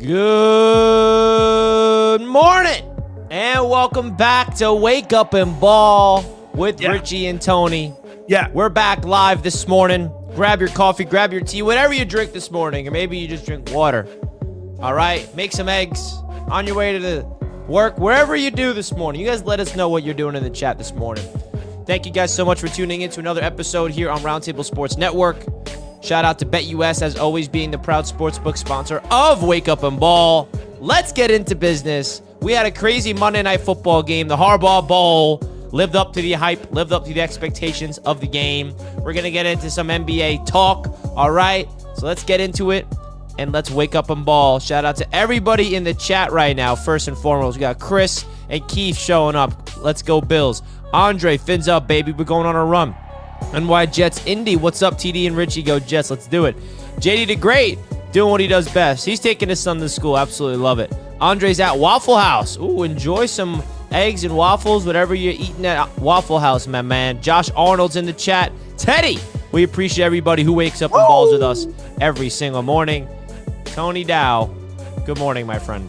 Good morning, and welcome back to Wake Up and Ball with Richie and Tony. Yeah. We're back live this morning. Grab your coffee, grab your tea, whatever you drink this morning, or maybe you just drink water. All right? Make some eggs on your way to the work, wherever you do this morning. You guys let us know what you're doing in the chat this morning. Thank you guys so much for tuning in to another episode here on Roundtable Sports Network. Shout out to BetUS, as always, being the proud sportsbook sponsor of Wake Up and Ball. Let's get into business. We had a crazy Monday Night Football game. The Harbaugh Bowl lived up to the hype, lived up to the expectations of the game. We're going to get into some NBA talk, all right? So let's get into it, and let's wake up and ball. Shout out to everybody in the chat right now. First and foremost, we got Chris and Keith showing up. Let's go Bills. Andre, fins up, baby. We're going on a run. NY Jets Indy, what's up, TD and Richie? Go Jets, let's do it. JD the Great, doing what he does best. He's taking his son to school, absolutely love it. Andre's at Waffle House. Ooh, enjoy some eggs and waffles, whatever you're eating at Waffle House, my man. Josh Arnold's in the chat. Teddy, we appreciate everybody who wakes up and balls with us every single morning. Tony Dow, good morning, my friend.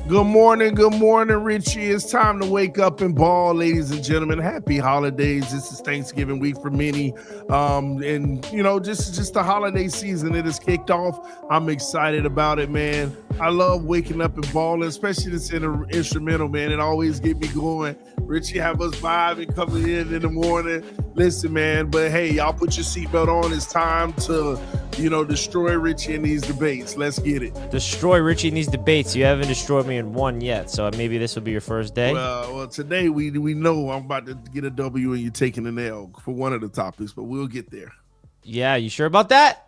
Good morning, Richie. It's time to wake up and ball, ladies and gentlemen. Happy holidays. This is Thanksgiving week for many. And, you know, just the holiday season. It has kicked off. I'm excited about it, man. I love waking up and balling, especially this instrumental, man. It always get me going. Richie have us vibing coming in the morning. Listen, man, but hey, y'all put your seatbelt on. It's time to, you know, destroy Richie in these debates. Let's get it. Destroy Richie in these debates. You haven't destroyed me in one yet, so maybe this will be your first day. Well, today we know I'm about to get a W and you're taking an L for one of the topics, but we'll get there. Yeah, you sure about that?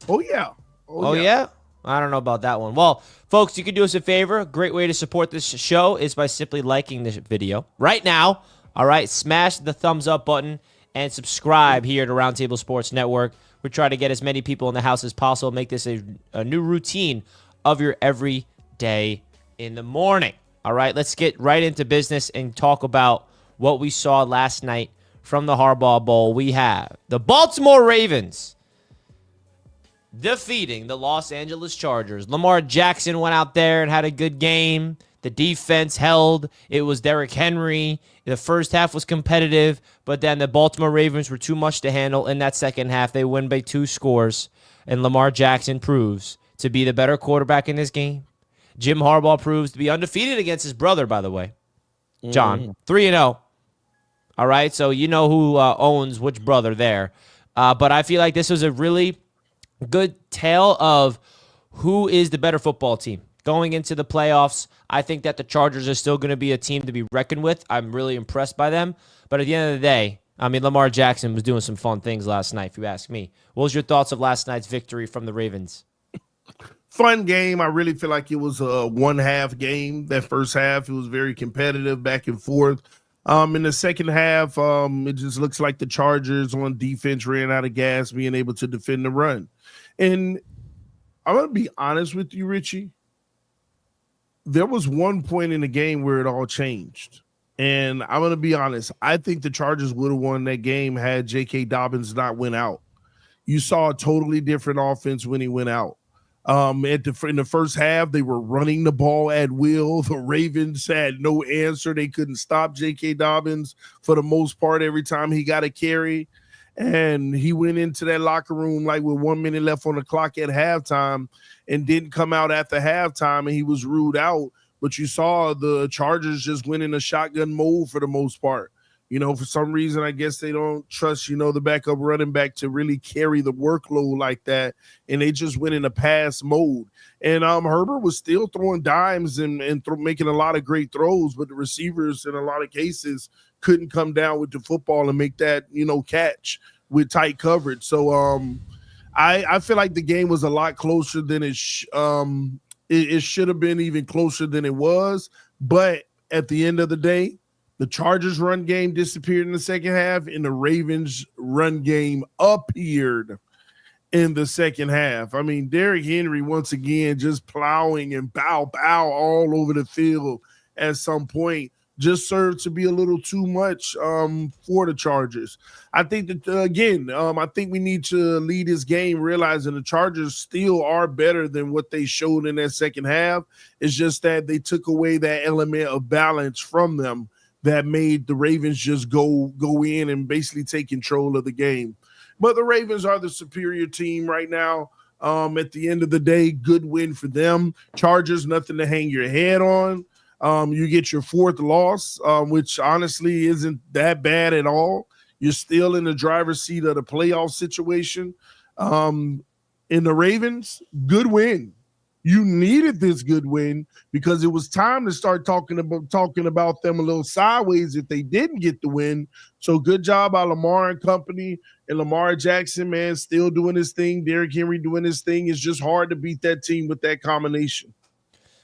Oh, yeah. Oh, yeah? I don't know about that one. Well, folks, you can do us a favor. A great way to support this show is by simply liking this video right now. All right, smash the thumbs up button and subscribe here to Roundtable Sports Network. We try to get as many people in the house as possible, make this a new routine of your every day in the morning. All right, let's get right into business and talk about what we saw last night from the Harbaugh Bowl. We have the Baltimore Ravens defeating the Los Angeles Chargers. Lamar Jackson went out there and had a good game. The defense held. It was Derrick Henry. The first half was competitive, but then the Baltimore Ravens were too much to handle in that second half. They win by 2 scores, and Lamar Jackson proves to be the better quarterback in this game. Jim Harbaugh proves to be undefeated against his brother, by the way. John, 3-0. All right, so you know who owns which brother there. But I feel like this was a really good tale of who is the better football team. Going into the playoffs, I think that the Chargers are still going to be a team to be reckoned with. I'm really impressed by them. But at the end of the day, I mean, Lamar Jackson was doing some fun things last night, if you ask me. What was your thoughts of last night's victory from the Ravens? Fun game. I really feel like it was a one-half game. That first half, it was very competitive, back and forth. In the second half, it just looks like the Chargers on defense ran out of gas, being able to defend the run. And I'm going to be honest with you, Richie. There was one point in the game where it all changed. And I'm going to be honest. I think the Chargers would have won that game had J.K. Dobbins not went out. You saw a totally different offense when he went out. In the first half, they were running the ball at will. The Ravens had no answer. They couldn't stop J.K. Dobbins for the most part every time he got a carry. And he went into that locker room like with 1 minute left on the clock at halftime and didn't come out after halftime, and he was ruled out. But you saw the Chargers just went in a shotgun mode for the most part. You know, for some reason, I guess they don't trust, you know, the backup running back to really carry the workload like that. And they just went in a pass mode. And Herbert was still throwing dimes and making a lot of great throws, but the receivers in a lot of cases couldn't come down with the football and make that, you know, catch with tight coverage. So I feel like the game was a lot closer than it should have been, even closer than it was. But at the end of the day, the Chargers run game disappeared in the second half, and the Ravens run game appeared in the second half. I mean, Derrick Henry, once again, just plowing and bow all over the field at some point. just served to be a little too much for the Chargers. I think that, again, I think we need to lead this game realizing the Chargers still are better than what they showed in that second half. It's just that they took away that element of balance from them that made the Ravens just go in and basically take control of the game. But the Ravens are the superior team right now. At the end of the day, good win for them. Chargers, nothing to hang your head on. You get your fourth loss, which honestly isn't that bad at all. You're still in the driver's seat of the playoff situation. In the Ravens, good win. You needed this good win because it was time to start talking about them a little sideways if they didn't get the win. So good job by Lamar and company, and Lamar Jackson, man, still doing his thing. Derrick Henry doing his thing. It's just hard to beat that team with that combination.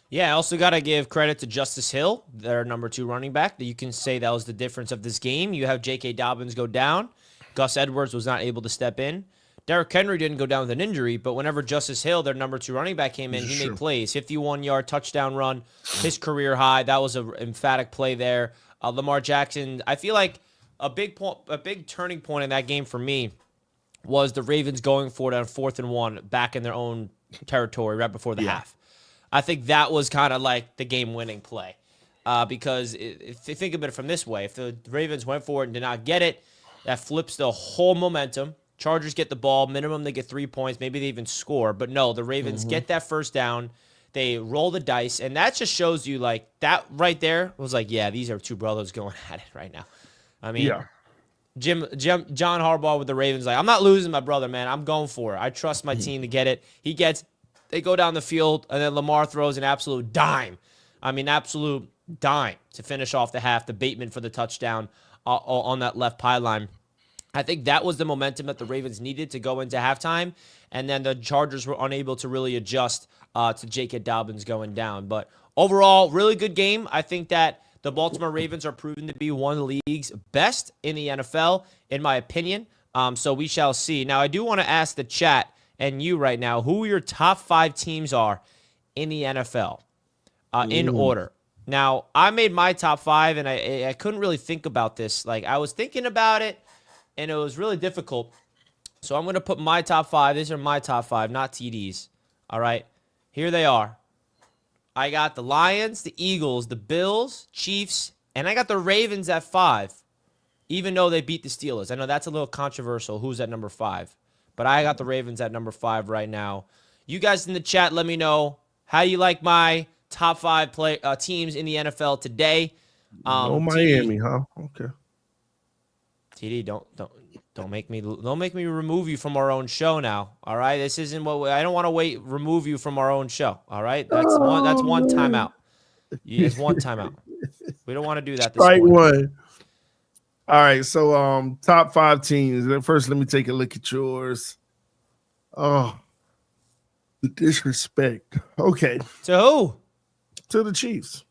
Yeah, I also got to give credit to Justice Hill, their number 2 running back. That you can say that was the difference of this game. You have J.K. Dobbins go down. Gus Edwards was not able to step in. Derrick Henry didn't go down with an injury, but whenever Justice Hill, their number 2 running back, came in, he made plays. 51-yard touchdown run, his career high. That was an emphatic play there. Lamar Jackson, I feel like a big turning point in that game for me was the Ravens going for it on 4th and 1 back in their own territory right before the half. I think that was kind of like the game-winning play because if you think of it from this way, if the Ravens went for it and did not get it, that flips the whole momentum. Chargers get the ball. Minimum, they get 3 points. Maybe they even score. But no, the Ravens get that first down. They roll the dice. And that just shows you, like, that right there was like, yeah, these are 2 brothers going at it right now. I mean, John Harbaugh with the Ravens, like, I'm not losing my brother, man. I'm going for it. I trust my team to get it. They go down the field, and then Lamar throws an absolute dime. I mean, absolute dime to finish off the half. The Bateman for the touchdown on that left pylon. I think that was the momentum that the Ravens needed to go into halftime, and then the Chargers were unable to really adjust to J.K. Dobbins going down. But overall, really good game. I think that the Baltimore Ravens are proven to be one of the league's best in the NFL, in my opinion. So we shall see. Now, I do want to ask the chat and you right now who your top 5 teams are in the NFL in order. Now, I made my top 5, and I couldn't really think about this. Like, I was thinking about it, and it was really difficult. So I'm going to put my top 5. These are my top 5, not TD's. All right. Here they are. I got the Lions, the Eagles, the Bills, Chiefs, and I got the Ravens at 5, even though they beat the Steelers. I know that's a little controversial. Who's at number 5? But I got the Ravens at number 5 right now. You guys in the chat, let me know how you like my top 5 teams in the NFL today. Miami, huh? Okay. TD, don't make me remove you from our own show now. All right, this isn't what I don't want to remove you from our own show. All right, that's one timeout. It's one timeout. We don't want to do that this morning. One. All right, so top 5 teams. First, let me take a look at yours. Oh, the disrespect. Okay. To who? To the Chiefs.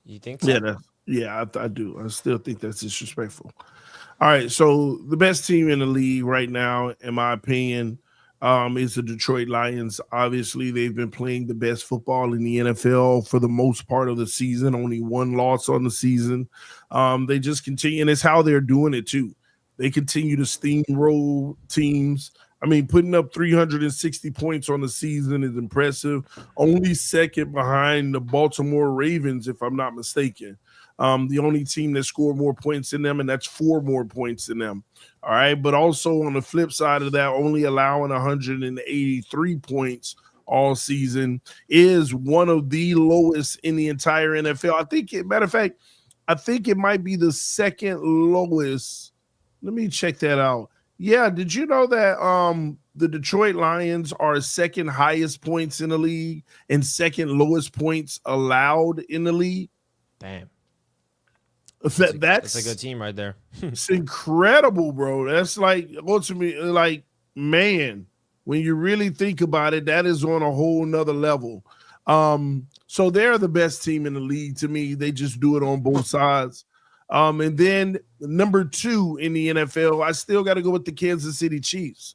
You think so? Yeah, I do. I still think that's disrespectful. All right, so the best team in the league right now, in my opinion, is the Detroit Lions. Obviously, they've been playing the best football in the NFL for the most part of the season. Only 1 loss on the season. They just continue, and it's how they're doing it too. They continue to steamroll teams. I mean, putting up 360 points on the season is impressive. Only second behind the Baltimore Ravens, if I'm not mistaken. The only team that scored more points than them, and that's 4 more points than them. All right, but also on the flip side of that, only allowing 183 points all season is one of the lowest in the entire NFL. Matter of fact, I think it might be the second lowest. Let me check that out. Yeah, did you know that the Detroit Lions are second highest points in the league and second lowest points allowed in the league? Damn. That's a good team right there. It's incredible, bro. That's like, ultimately, like, man, when you really think about it, that is on a whole nother level. So they're the best team in the league to me. They just do it on both sides. And then number 2 in the NFL, I still got to go with the Kansas City Chiefs.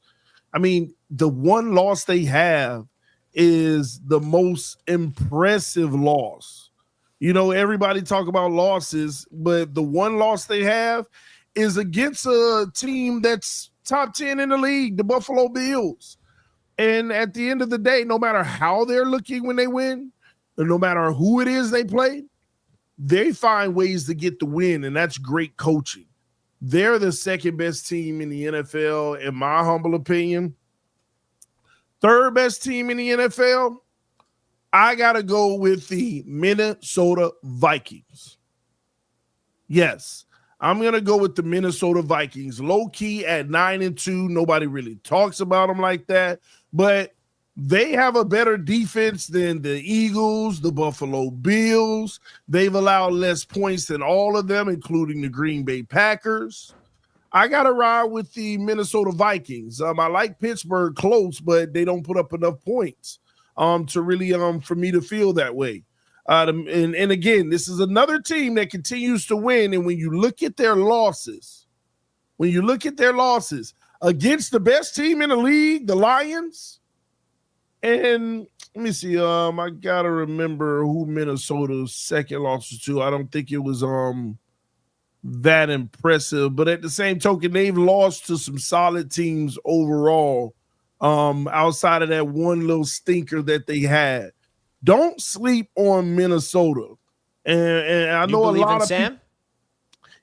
I mean, the 1 loss they have is the most impressive loss. You know, everybody talk about losses, but the one loss they have is against a team that's top 10 in the league, the Buffalo Bills. And at the end of the day, no matter how they're looking when they win, and no matter who it is they play, they find ways to get the win, and that's great coaching. They're the second best team in the NFL, in my humble opinion. Third best team in the NFL, I got to go with the Minnesota Vikings. Yes, I'm going to go with the Minnesota Vikings. Low key at 9-2. Nobody really talks about them like that, but they have a better defense than the Eagles, the Buffalo Bills. They've allowed less points than all of them, including the Green Bay Packers. I got to ride with the Minnesota Vikings. I like Pittsburgh close, but they don't put up enough points to really for me to feel that way. And again, this is another team that continues to win. And when you look at their losses, against the best team in the league, the Lions, and let me see, I got to remember who Minnesota's second loss was to. I don't think it was that impressive, but at the same token, they've lost to some solid teams overall. Outside of that one little stinker that they had. Don't sleep on Minnesota. And I know a lot of Sam? people,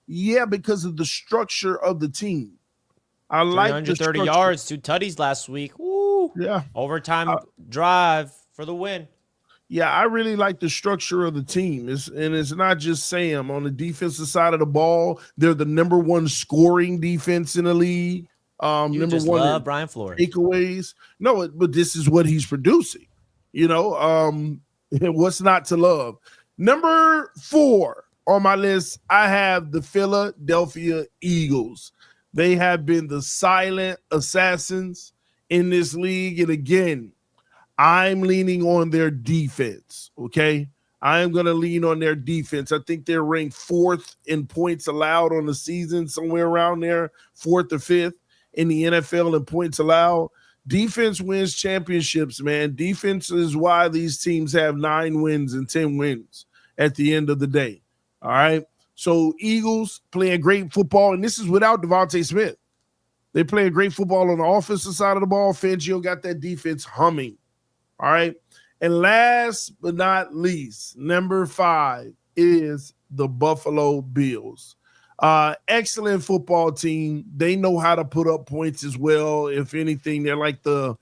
yeah, because of the structure of the team. I like 330 yards, 2 tutties last week. Woo. Yeah. Overtime drive for the win. Yeah, I really like the structure of the team. It's not just Sam. On the defensive side of the ball, they're the number one scoring defense in the league. You Number just one love Brian Flores. Takeaways. No, but this is what he's producing. You know, what's not to love? Number 4 on my list, I have the Philadelphia Eagles. They have been the silent assassins in this league. And again, I'm leaning on their defense, okay? I am going to lean on their defense. I think they're ranked 4th in points allowed on the season, somewhere around there, 4th or 5th in the NFL in points allowed. Defense wins championships, man. Defense is why these teams have 9 wins and 10 wins at the end of the day, all right? So Eagles playing great football, and this is without Devontae Smith. They play great football on the offensive side of the ball. Fangio got that defense humming. All right. And last but not least, number 5 is the Buffalo Bills. Excellent football team. They know how to put up points as well. If anything, they're like the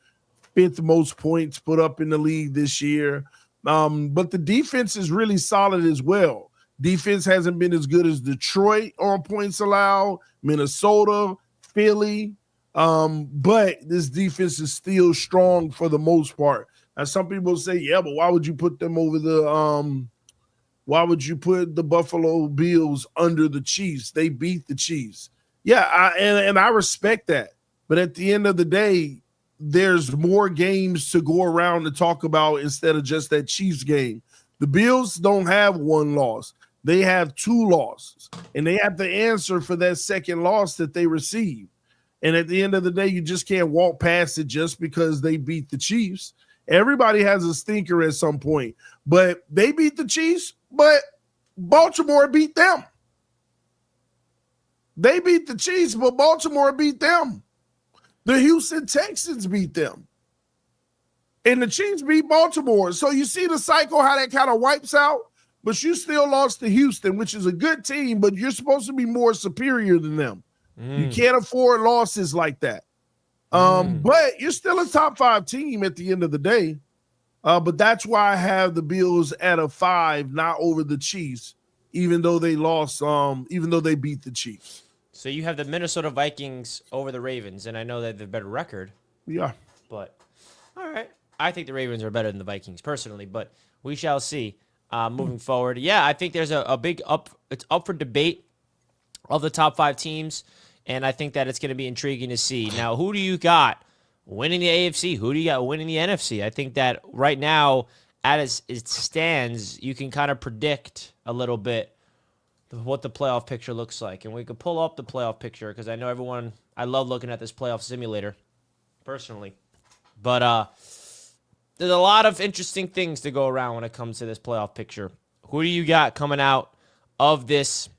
5th most points put up in the league this year. But the defense is really solid as well. Defense hasn't been as good as Detroit on points allowed, Minnesota, Philly. But this defense is still strong for the most part. And some people say, yeah, but why would you put them over why would you put the Buffalo Bills under the Chiefs? They beat the Chiefs. Yeah, I respect that. But at the end of the day, there's more games to go around to talk about instead of just that Chiefs game. The Bills don't have 1 loss. They have 2 losses, and they have to answer for that second loss that they received. And at the end of the day, you just can't walk past it just because they beat the Chiefs. Everybody has a stinker at some point, but they beat the Chiefs, but Baltimore beat them. They beat the Chiefs, but Baltimore beat them. The Houston Texans beat them. And the Chiefs beat Baltimore. So you see the cycle, how that kind of wipes out, but you still lost to Houston, which is a good team, but you're supposed to be more superior than them. You can't afford losses like that. But you're still a top 5 team at the end of the day. But that's why I have the Bills at a 5, not over the Chiefs, even though they lost, even though they beat the Chiefs. So you have the Minnesota Vikings over the Ravens, and I know that they've a better record. Yeah. But, all right. I think the Ravens are better than the Vikings personally, but we shall see moving forward. Yeah, I think there's a big it's up for debate of the top 5 teams, and I think that it's going to be intriguing to see. Now, who do you got winning the AFC? Who do you got winning the NFC? I think that right now, as it stands, you can kind of predict a little bit what the playoff picture looks like. And we could pull up the playoff picture because I know everyone, I love looking at this playoff simulator personally. But there's a lot of interesting things to go around when it comes to this playoff picture. Who do you got coming out of this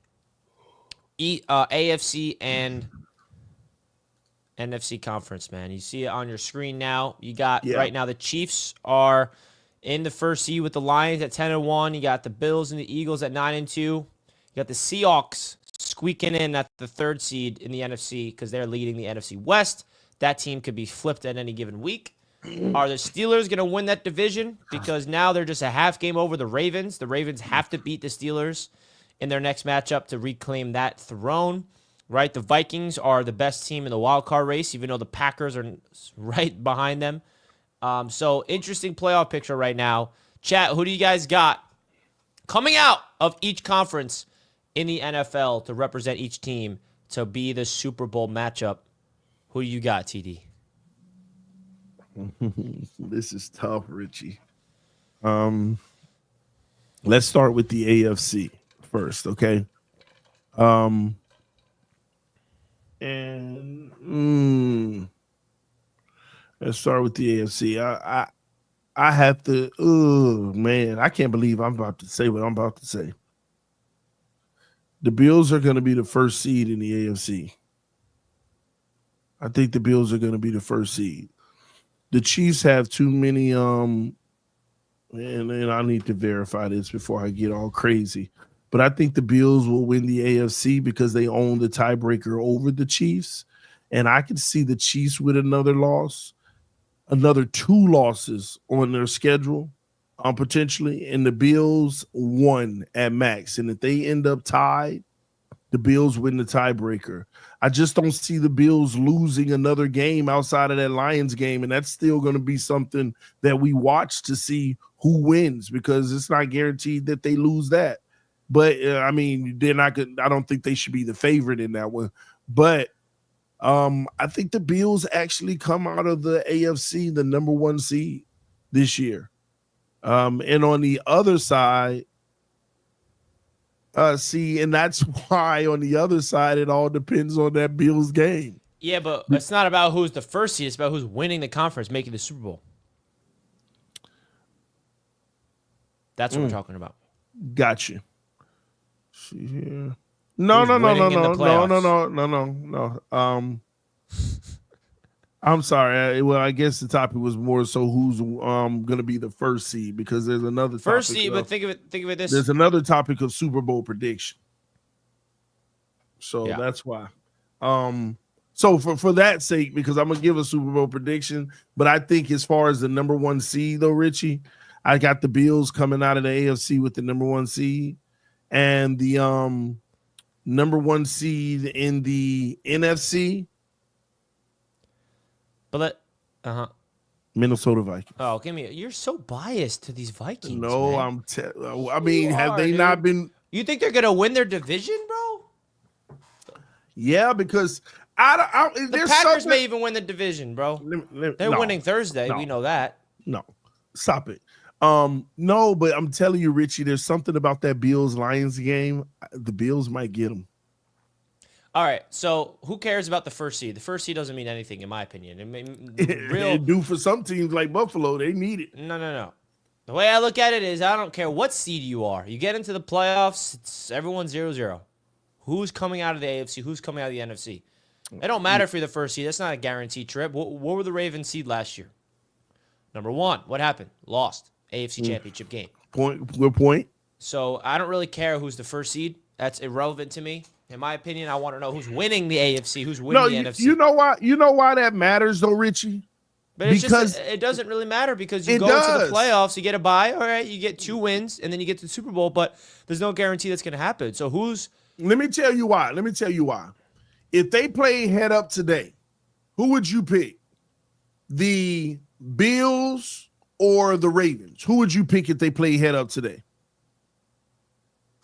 AFC and NFC conference, man? You see it on your screen now. You got right now the Chiefs are in the first seed with the Lions at 10-1. You got the Bills and the Eagles at 9-2. You got the Seahawks squeaking in at the third seed in the NFC because they're leading the NFC West. That team could be flipped at any given week. Are the Steelers going to win that division? Because now they're just a half game over the Ravens. The Ravens have to beat the Steelers in their next matchup to reclaim that throne, right? The Vikings are the best team in the wild card race, even though the Packers are right behind them. So interesting playoff picture right now. Chat, who do you guys got coming out of each conference in the NFL to represent each team to be the Super Bowl matchup? Who do you got, TD? This is tough, Richie. Let's start with the AFC first, okay? Let's start with the AFC. I have to. Oh man, I can't believe I'm about to say what I'm about to say. The Bills are going to be the first seed in the AFC. I think the Bills are going to be the first seed. The Chiefs have too many, and I need to verify this before I get all crazy. But I think the Bills will win the AFC because they own the tiebreaker over the Chiefs. And I can see the Chiefs with another loss, another 2 losses on their schedule, potentially, and the Bills 1 at max. And if they end up tied, the Bills win the tiebreaker. I just don't see the Bills losing another game outside of that Lions game, and that's still going to be something that we watch to see who wins because it's not guaranteed that they lose that. But, I mean, they're not good. I don't think they should be the favorite in that one. But I think the Bills actually come out of the AFC the number 1 seed this year. And on the other side, and that's why on the other side, it all depends on that Bills game. Yeah, but it's not about who's the first seed. It's about who's winning the conference, making the Super Bowl. That's what we're talking about. Gotcha. See here. No. I'm sorry. I guess the topic was more so who's going to be the first seed because there's another first seed. But think of it this. There's another topic of Super Bowl prediction. So that's why. So for that sake, because I'm gonna give a Super Bowl prediction, but I think as far as the number 1 seed though, Richie, I got the Bills coming out of the AFC with the number 1 seed, and the number 1 seed in the NFC. But Minnesota Vikings. Oh, you're so biased to these Vikings. No, man. Have they not been? You think they're gonna win their division, bro? Yeah, because the Packers may even win the division, bro. They're winning Thursday. No, we know that. No, stop it. No, but I'm telling you, Richie, there's something about that Bills-Lions game. The Bills might get them. All right, so who cares about the first seed? The first seed doesn't mean anything, in my opinion. It do for some teams like Buffalo. They need it. No. The way I look at it is I don't care what seed you are. You get into the playoffs, it's everyone 0-0. Who's coming out of the AFC? Who's coming out of the NFC? It don't matter if you're the first seed. That's not a guaranteed trip. What were the Ravens seed last year? Number 1. What happened? Lost. AFC Championship game. Good point. So I don't really care who's the first seed. That's irrelevant to me. In my opinion, I want to know who's winning the AFC, who's winning the NFC. You know why? You know why that matters, though, Richie? But it doesn't really matter because you go into the playoffs, you get a bye. All right, you get 2 wins, and then you get to the Super Bowl. But there's no guarantee that's going to happen. So who's? Let me tell you why. If they play head up today, who would you pick? The Bills or the Ravens? Who would you pick if they play head up today?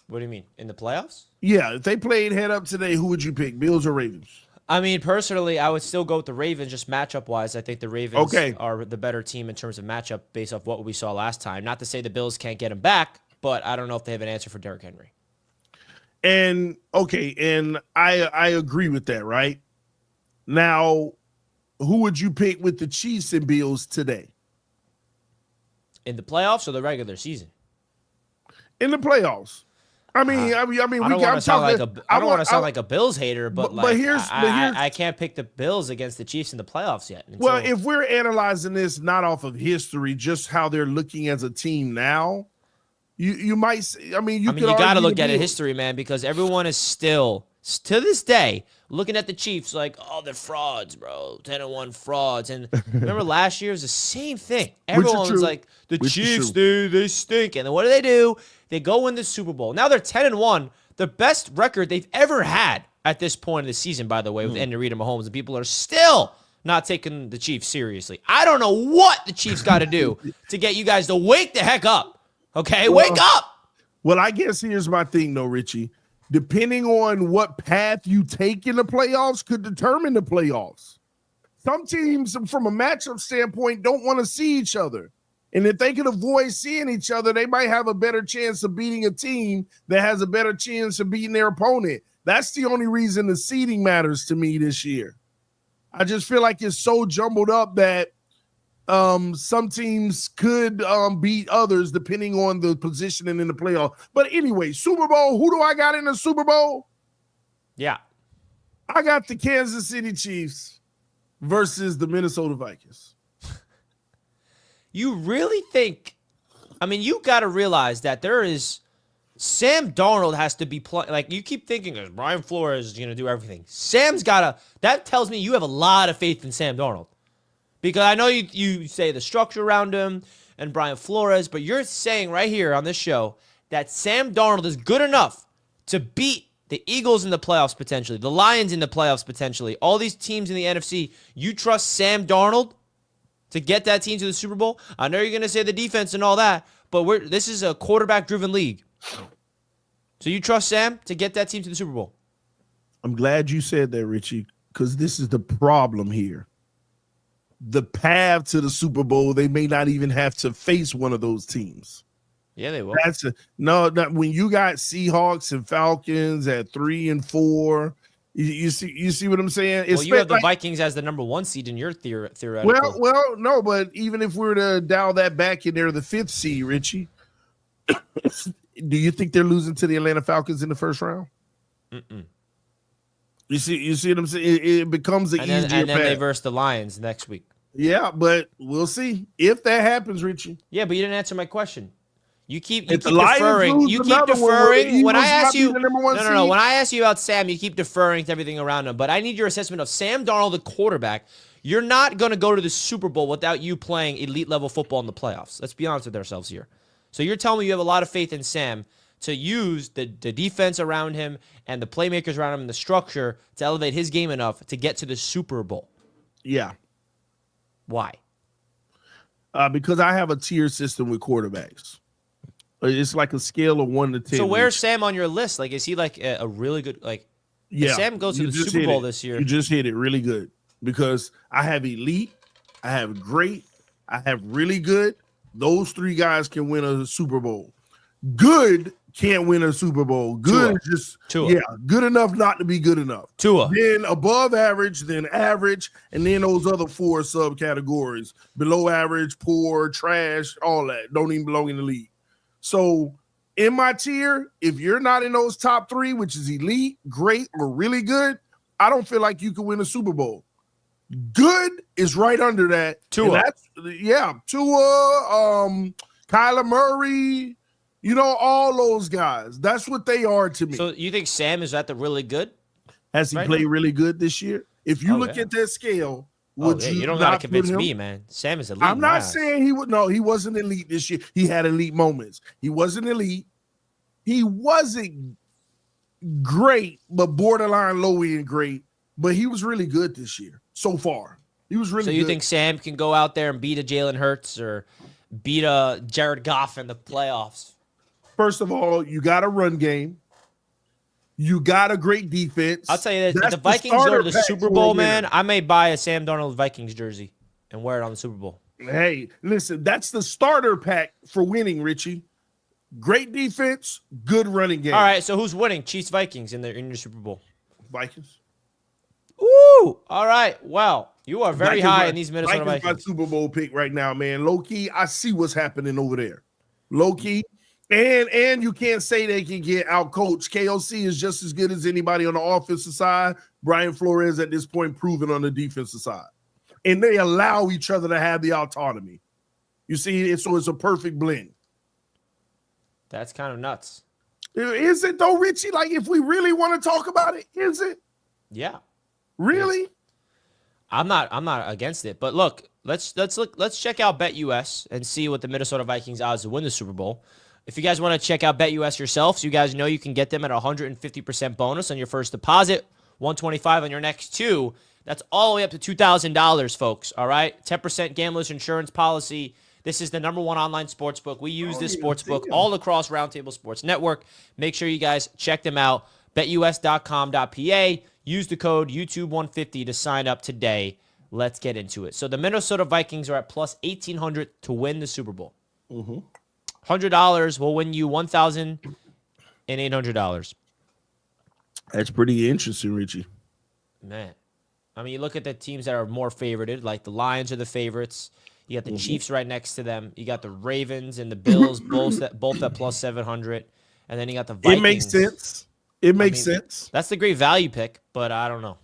What do you mean? In the playoffs? Yeah, if they played head up today, who would you pick? Bills or Ravens? I mean, personally, I would still go with the Ravens, just matchup-wise. I think the Ravens are the better team in terms of matchup based off what we saw last time. Not to say the Bills can't get him back, but I don't know if they have an answer for Derrick Henry. And I agree with that, right? Now, who would you pick with the Chiefs and Bills today? In the playoffs or the regular season? in the playoffs. I mean, I we don't want got to sound like I don't want to sound like like a Bills hater, but I can't pick the Bills against the Chiefs in the playoffs yet. Well, if we're analyzing this not off of history, just how they're looking as a team now, you might. I mean, you got to look at it history, man, because everyone is still to this day looking at the Chiefs like, oh, they're frauds, bro, 10-1 frauds. And remember last year was the same thing. Everyone was like, the Chiefs, dude, they stink. And then what do? They go win the Super Bowl. Now they're 10-1, the best record they've ever had at this point of the season, by the way, with Andy Reid and Mahomes. And people are still not taking the Chiefs seriously. I don't know what the Chiefs got to do to get you guys to wake the heck up. Okay, wake up. Well, I guess here's my thing, though, Richie. Depending on what path you take in the playoffs could determine the playoffs. Some teams, from a matchup standpoint, don't want to see each other. And if they can avoid seeing each other, they might have a better chance of beating a team that has a better chance of beating their opponent. That's the only reason the seeding matters to me this year. I just feel like it's so jumbled up that some teams could beat others depending on the positioning in the playoff. But anyway, Super Bowl, who do I got in the Super Bowl? Yeah. I got the Kansas City Chiefs versus the Minnesota Vikings. You really think, I mean, you got to realize that there is, Sam Darnold has to be playing, like you keep thinking, Brian Flores is going to do everything. Sam's got to, that tells me you have a lot of faith in Sam Darnold. Because I know you say the structure around him and Brian Flores, but you're saying right here on this show that Sam Darnold is good enough to beat the Eagles in the playoffs potentially, the Lions in the playoffs potentially, all these teams in the NFC. You trust Sam Darnold to get that team to the Super Bowl? I know you're going to say the defense and all that, but this is a quarterback-driven league. So you trust Sam to get that team to the Super Bowl? I'm glad you said that, Richie, because this is the problem here. The path to the Super Bowl, they may not even have to face one of those teams. Yeah, they will. When you got Seahawks and Falcons at 3 and 4, you see what I'm saying? Well, you have the Vikings as the number 1 seed in your theoretical. Well, no, but even if we were to dial that back and they're the 5th seed, Richie, do you think they're losing to the Atlanta Falcons in the first round? Mm-mm. You see what I'm saying? It becomes an easier path. And then they verse the Lions next week. Yeah, but we'll see if that happens, Richie. Yeah, but you didn't answer my question. You keep deferring. You keep deferring. When I ask you, no. When I ask you about Sam, you keep deferring to everything around him. But I need your assessment of Sam Darnold, the quarterback. You're not going to go to the Super Bowl without you playing elite level football in the playoffs. Let's be honest with ourselves here. So you're telling me you have a lot of faith in Sam to use the defense around him and the playmakers around him and the structure to elevate his game enough to get to the Super Bowl. Yeah. Why? Because I have a tier system with quarterbacks. It's like a scale of 1 to 10. So where's Sam on your list? Like, is he like a really good, like, if Sam goes to the Super Bowl this year. You just hit it really good because I have elite, I have great, I have really good. Those 3 guys can win a Super Bowl. Good can't win a Super Bowl. Good is just good enough not to be good enough. Then above average, then average, and then those other 4 subcategories: below average, poor, trash, all that don't even belong in the league. So in my tier, if you're not in those top 3, which is elite, great, or really good, I don't feel like you can win a Super Bowl. Good is right under that. Tua, Kyler Murray. You know, all those guys. That's what they are to me. So you think Sam is at the really good? Has he played really good this year? If you look at that scale, you don't got to convince me, man. Sam is elite. I'm not saying he would. No, he wasn't elite this year. He had elite moments. He wasn't elite. He wasn't great, but borderline low end great. But he was really good this year so far. He was really good. So you think Sam can go out there and beat a Jalen Hurts or beat a Jared Goff in the playoffs? First of all, you got a run game. You got a great defense. I'll tell you this. If the Vikings go to the Super Bowl, man, I may buy a Sam Darnold Vikings jersey and wear it on the Super Bowl. Hey, listen, that's the starter pack for winning, Richie. Great defense, good running game. All right, so who's winning? Chiefs, Vikings in your Super Bowl? Vikings. Ooh, all right. Well, you are very high in these Minnesota Vikings. My Super Bowl pick right now, man. Low key, I see what's happening over there. Low key, And you can't say they can get out coached. KOC is just as good as anybody on the offensive side. Brian Flores at this point proven on the defensive side. And they allow each other to have the autonomy. You see, so it's a perfect blend. That's kind of nuts. Is it though, Richie? Like, if we really want to talk about it, is it? Yeah. Really? I'm not against it. But look, let's check out BetUS and see what the Minnesota Vikings odds to win the Super Bowl. If you guys want to check out BetUS yourself, so you guys know you can get them at 150% bonus on your first deposit, 125 on your next two. That's all the way up to $2,000, folks. All right, 10% gamblers insurance policy. This is the #1 online sportsbook. We use this sportsbook all across Roundtable Sports Network. Make sure you guys check them out. BetUS.com.pa. Use the code YouTube150 to sign up today. Let's get into it. So the Minnesota Vikings are at plus 1,800 to win the Super Bowl. Mm-hmm. $100 will win you $1,800. That's pretty interesting, Richie. Man. I mean, you look at the teams that are more favorited, like the Lions are the favorites. You got the Chiefs right next to them. You got the Ravens and the Bills, both at plus 700. And then you got the Vikings. It makes sense. It makes sense. That's the great value pick, but I don't know.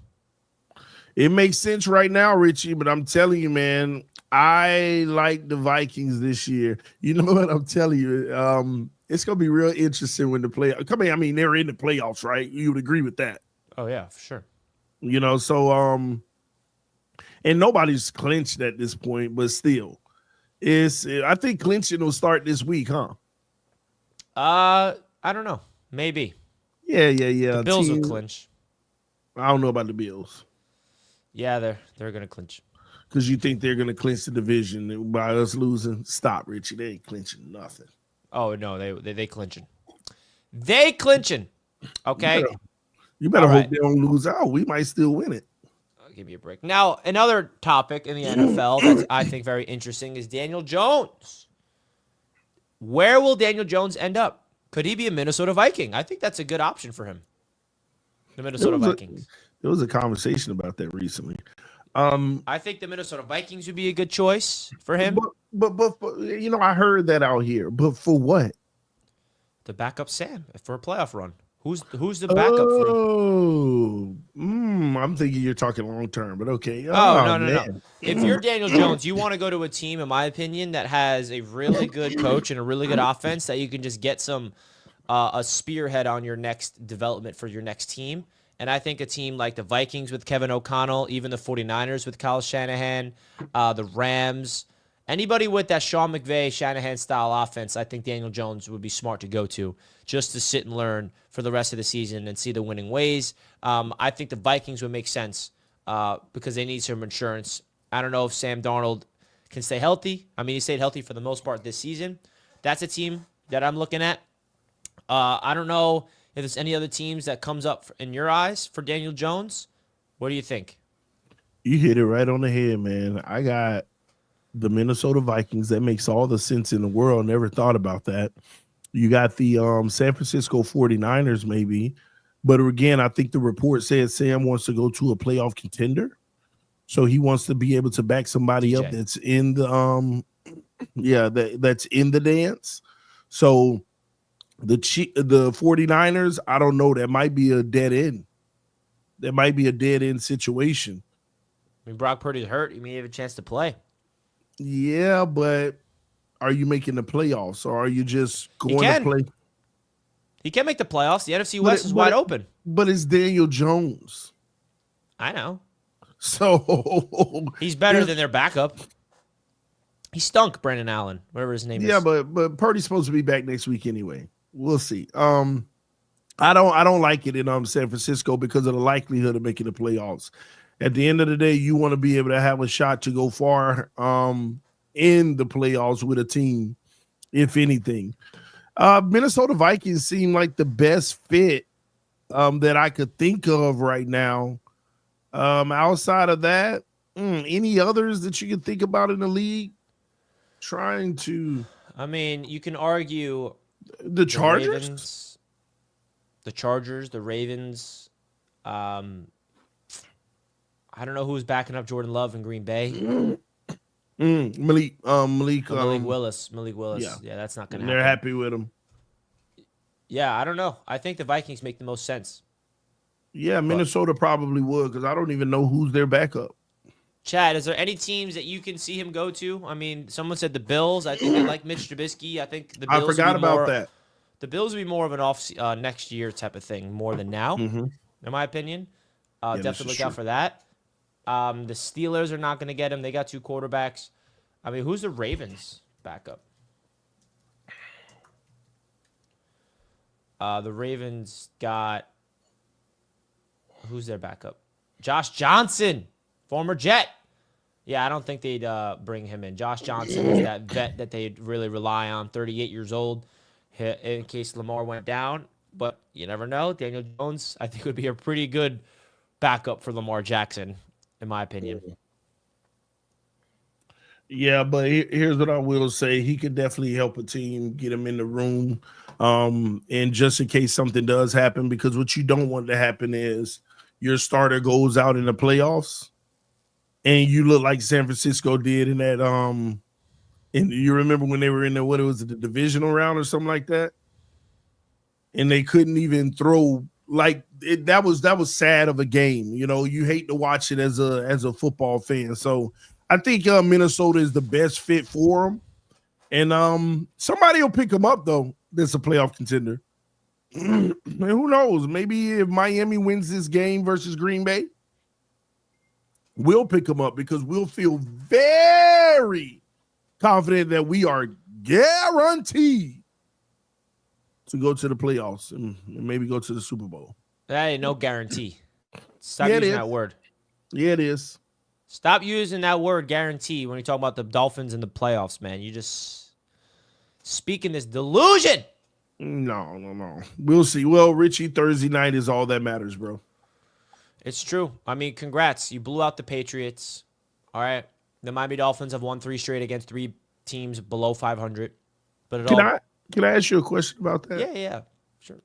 It makes sense right now, Richie, but I'm telling you, man, I like the Vikings this year. You know what I'm telling you? It's going to be real interesting when the playoffs come in. I mean, they're in the playoffs, right? You would agree with that. Oh, yeah, for sure. You know, so and nobody's clinched at this point, but still, I think clinching will start this week, huh? I don't know. Maybe. Yeah. The Bills will clinch. I don't know about the Bills. Yeah, they're gonna clinch. Because you think they're gonna clinch the division by us losing? Stop, Richie. They ain't clinching nothing. Oh no, they clinching. They clinching. Okay. You better hope they don't lose out. We might still win it. I'll give you a break. Now, another topic in the NFL that's I think very interesting is Daniel Jones. Where will Daniel Jones end up? Could he be a Minnesota Viking? I think that's a good option for him. The Minnesota Vikings. There was a conversation about that recently. I think the Minnesota Vikings would be a good choice for him. But you know, I heard that out here. But for what? To back up Sam for a playoff run. Who's the backup for him? I'm thinking you're talking long term, but okay. No. If you're Daniel Jones, you want to go to a team, in my opinion, that has a really good coach and a really good offense that you can just get some a spearhead on your next development for your next team. And I think a team like the Vikings with Kevin O'Connell, even the 49ers with Kyle Shanahan, the Rams, anybody with that Sean McVay, Shanahan-style offense, I think Daniel Jones would be smart to go to just to sit and learn for the rest of the season and see the winning ways. I think the Vikings would make sense because they need some insurance. I don't know if Sam Darnold can stay healthy. I mean, he stayed healthy for the most part this season. That's a team that I'm looking at. I don't know if there's any other teams that comes up in your eyes for Daniel Jones. What do you think? You hit it right on the head, man. I got the Minnesota Vikings. That makes all the sense in the world. Never thought about that. You got the San Francisco 49ers maybe. But again, I think the report said Sam wants to go to a playoff contender. So he wants to be able to back somebody up that's in the that's in the dance. So the 49ers, I don't know. That might be a dead end. That might be a dead end situation. I mean, Brock Purdy's hurt. He may have a chance to play. Yeah, but are you making the playoffs or are you just going to play? He can make the playoffs. The NFC West is wide open. But it's Daniel Jones. I know. So he's better than their backup. He stunk, Brandon Allen, whatever his name is. Yeah, but Purdy's supposed to be back next week anyway. We'll see. I don't like it in San Francisco because of the likelihood of making the playoffs. At the end of the day, you want to be able to have a shot to go far in the playoffs with a team, if anything. Minnesota Vikings seem like the best fit that I could think of right now. Outside of that, any others that you can think about in the league? Trying to. I mean, you can argue the Chargers, the Ravens. I don't know who's backing up Jordan Love in Green Bay. Malik Willis. Yeah, that's not going to happen. They're happy with him. Yeah, I don't know. I think the Vikings make the most sense. Yeah, But Minnesota probably would because I don't even know who's their backup. Chad, is there any teams that you can see him go to? I mean, someone said the Bills. I think they like Mitch Trubisky. I think the I Bills would forgot be about more. that. The Bills would be more of an next year type of thing, more than now, Hmm. in my opinion. Yeah, this Definitely is look out true. for that. The Steelers are not going to get him. They got two quarterbacks. I mean, who's the Ravens backup? The Ravens got who's their backup? Josh Johnson, former Jet. Yeah, I don't think they'd bring him in. Josh Johnson is that vet that they'd really rely on. 38 years old, in case Lamar went down. But you never know. Daniel Jones, I think, would be a pretty good backup for Lamar Jackson, in my opinion. Yeah, but here's what I will say: he could definitely help a team, get him in the room, and just in case something does happen, because what you don't want to happen is your starter goes out in the playoffs, and you look like San Francisco did in that. And you remember when they were in the divisional round or something like that, and they couldn't even throw that was sad of a game. You know, you hate to watch it as a football fan. So I think Minnesota is the best fit for them, and somebody will pick them up though. That's a playoff contender. And who knows? Maybe if Miami wins this game versus Green Bay, we'll pick them up because we'll feel very confident that we are guaranteed to go to the playoffs and maybe go to the Super Bowl. That ain't no guarantee. Stop Yeah, using that word. Yeah, it is. Stop using that word guarantee when you talk about the Dolphins in the playoffs, man. You just speaking this delusion. No. We'll see. Well, Richie, Thursday night is all that matters, bro. It's true. I mean, congrats. You blew out the Patriots. All right. The Miami Dolphins have won 3 straight against 3 teams below 500. But Can I ask you a question about that? Yeah. Sure.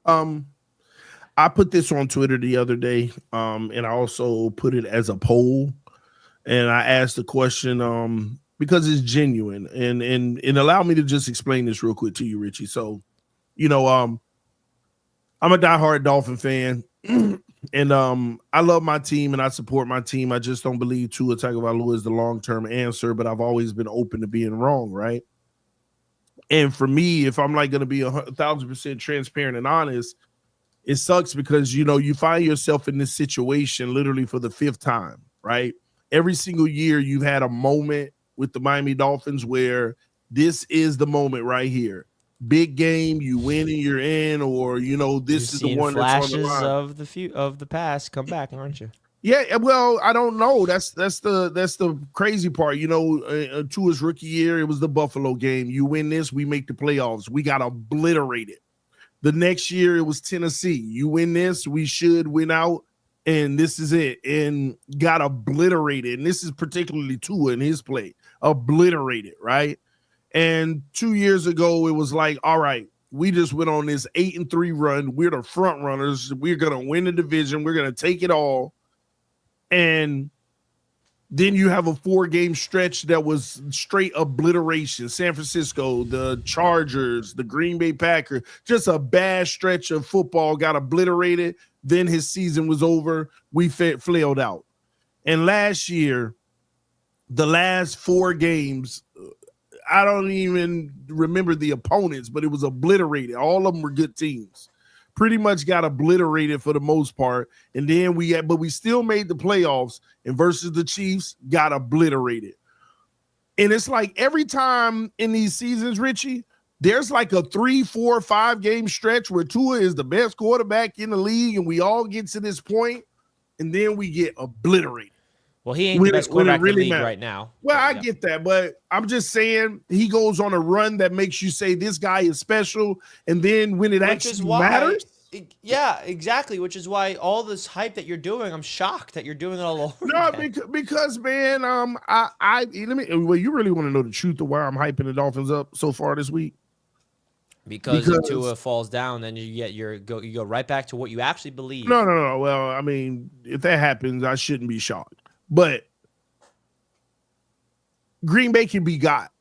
I put this on Twitter the other day, and I also put it as a poll. And I asked the question because it's genuine, and allow me to just explain this real quick to you, Richie. So, I'm a diehard Dolphin fan, and I love my team and I support my team. I just don't believe Tua Tagovailoa is the long-term answer, but I've always been open to being wrong, right? And for me, if I'm like going to be 1,000% transparent and honest, it sucks because you find yourself in this situation literally for the 5th time, right? Every single year you've had a moment with the Miami Dolphins where this is the moment right here. Big game, you win and you're in, or this is the one that's on the line. of the past come back, aren't you? Yeah, well, I don't know. That's the crazy part. Tua's rookie year, it was the Buffalo game. You win this, we make the playoffs. We got obliterated. The next year, it was Tennessee. You win this, we should win out, and this is it. And got obliterated. And this is particularly Tua in his play. Obliterated, right? And 2 years ago, it was like, all right, we just went on this 8-3 run. We're the front runners. We're going to win the division. We're going to take it all. And then you have a 4-game stretch that was straight obliteration. San Francisco, the Chargers, the Green Bay Packers, just a bad stretch of football, got obliterated. Then his season was over. We flailed out. And last year, the last 4 games, I don't even remember the opponents, but it was obliterated. All of them were good teams. Pretty much got obliterated for the most part. And then we still made the playoffs, and versus the Chiefs got obliterated. And it's like every time in these seasons, Richie, there's like a 3, 4, 5 game stretch where Tua is the best quarterback in the league, and we all get to this point, and then we get obliterated. Well, he ain't the best quarterback in the league right now. Well, I get that, but I'm just saying he goes on a run that makes you say this guy is special, and then when it actually matters. Yeah, exactly. Which is why all this hype that you're doing, I'm shocked that you're doing it all over. No, because man, well, you really want to know the truth of why I'm hyping the Dolphins up so far this week? Because if Tua falls down, then you go right back to what you actually believe. No. Well, I mean, if that happens, I shouldn't be shocked. But Green Bay can be got.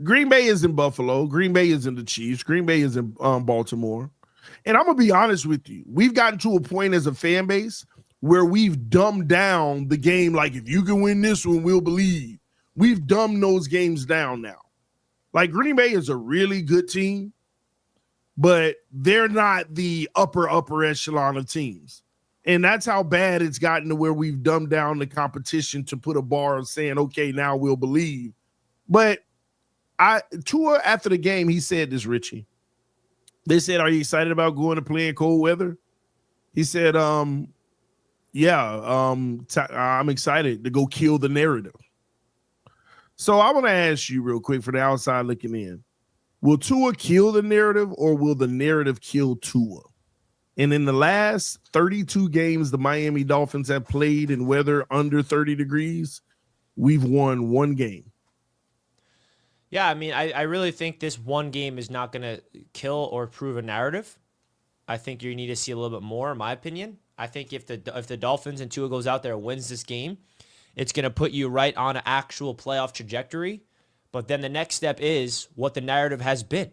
Green Bay is in Buffalo. Green Bay is in the Chiefs. Green Bay is in Baltimore. And I'm going to be honest with you. We've gotten to a point as a fan base where we've dumbed down the game. Like, if you can win this one, we'll believe. We've dumbed those games down now. Like, Green Bay is a really good team, but they're not the upper echelon of teams. And that's how bad it's gotten to where we've dumbed down the competition to put a bar of saying, okay, now we'll believe. But Tua, after the game, he said this, Richie. They said, are you excited about going to play in cold weather? He said, yeah, I'm excited to go kill the narrative. So I want to ask you real quick for the outside looking in. Will Tua kill the narrative or will the narrative kill Tua? And in the last 32 games the Miami Dolphins have played in weather under 30 degrees, we've won one game. Yeah, I mean, I really think this one game is not going to kill or prove a narrative. I think you need to see a little bit more, in my opinion. I think if the Dolphins and Tua goes out there and wins this game, it's going to put you right on an actual playoff trajectory. But then the next step is what the narrative has been.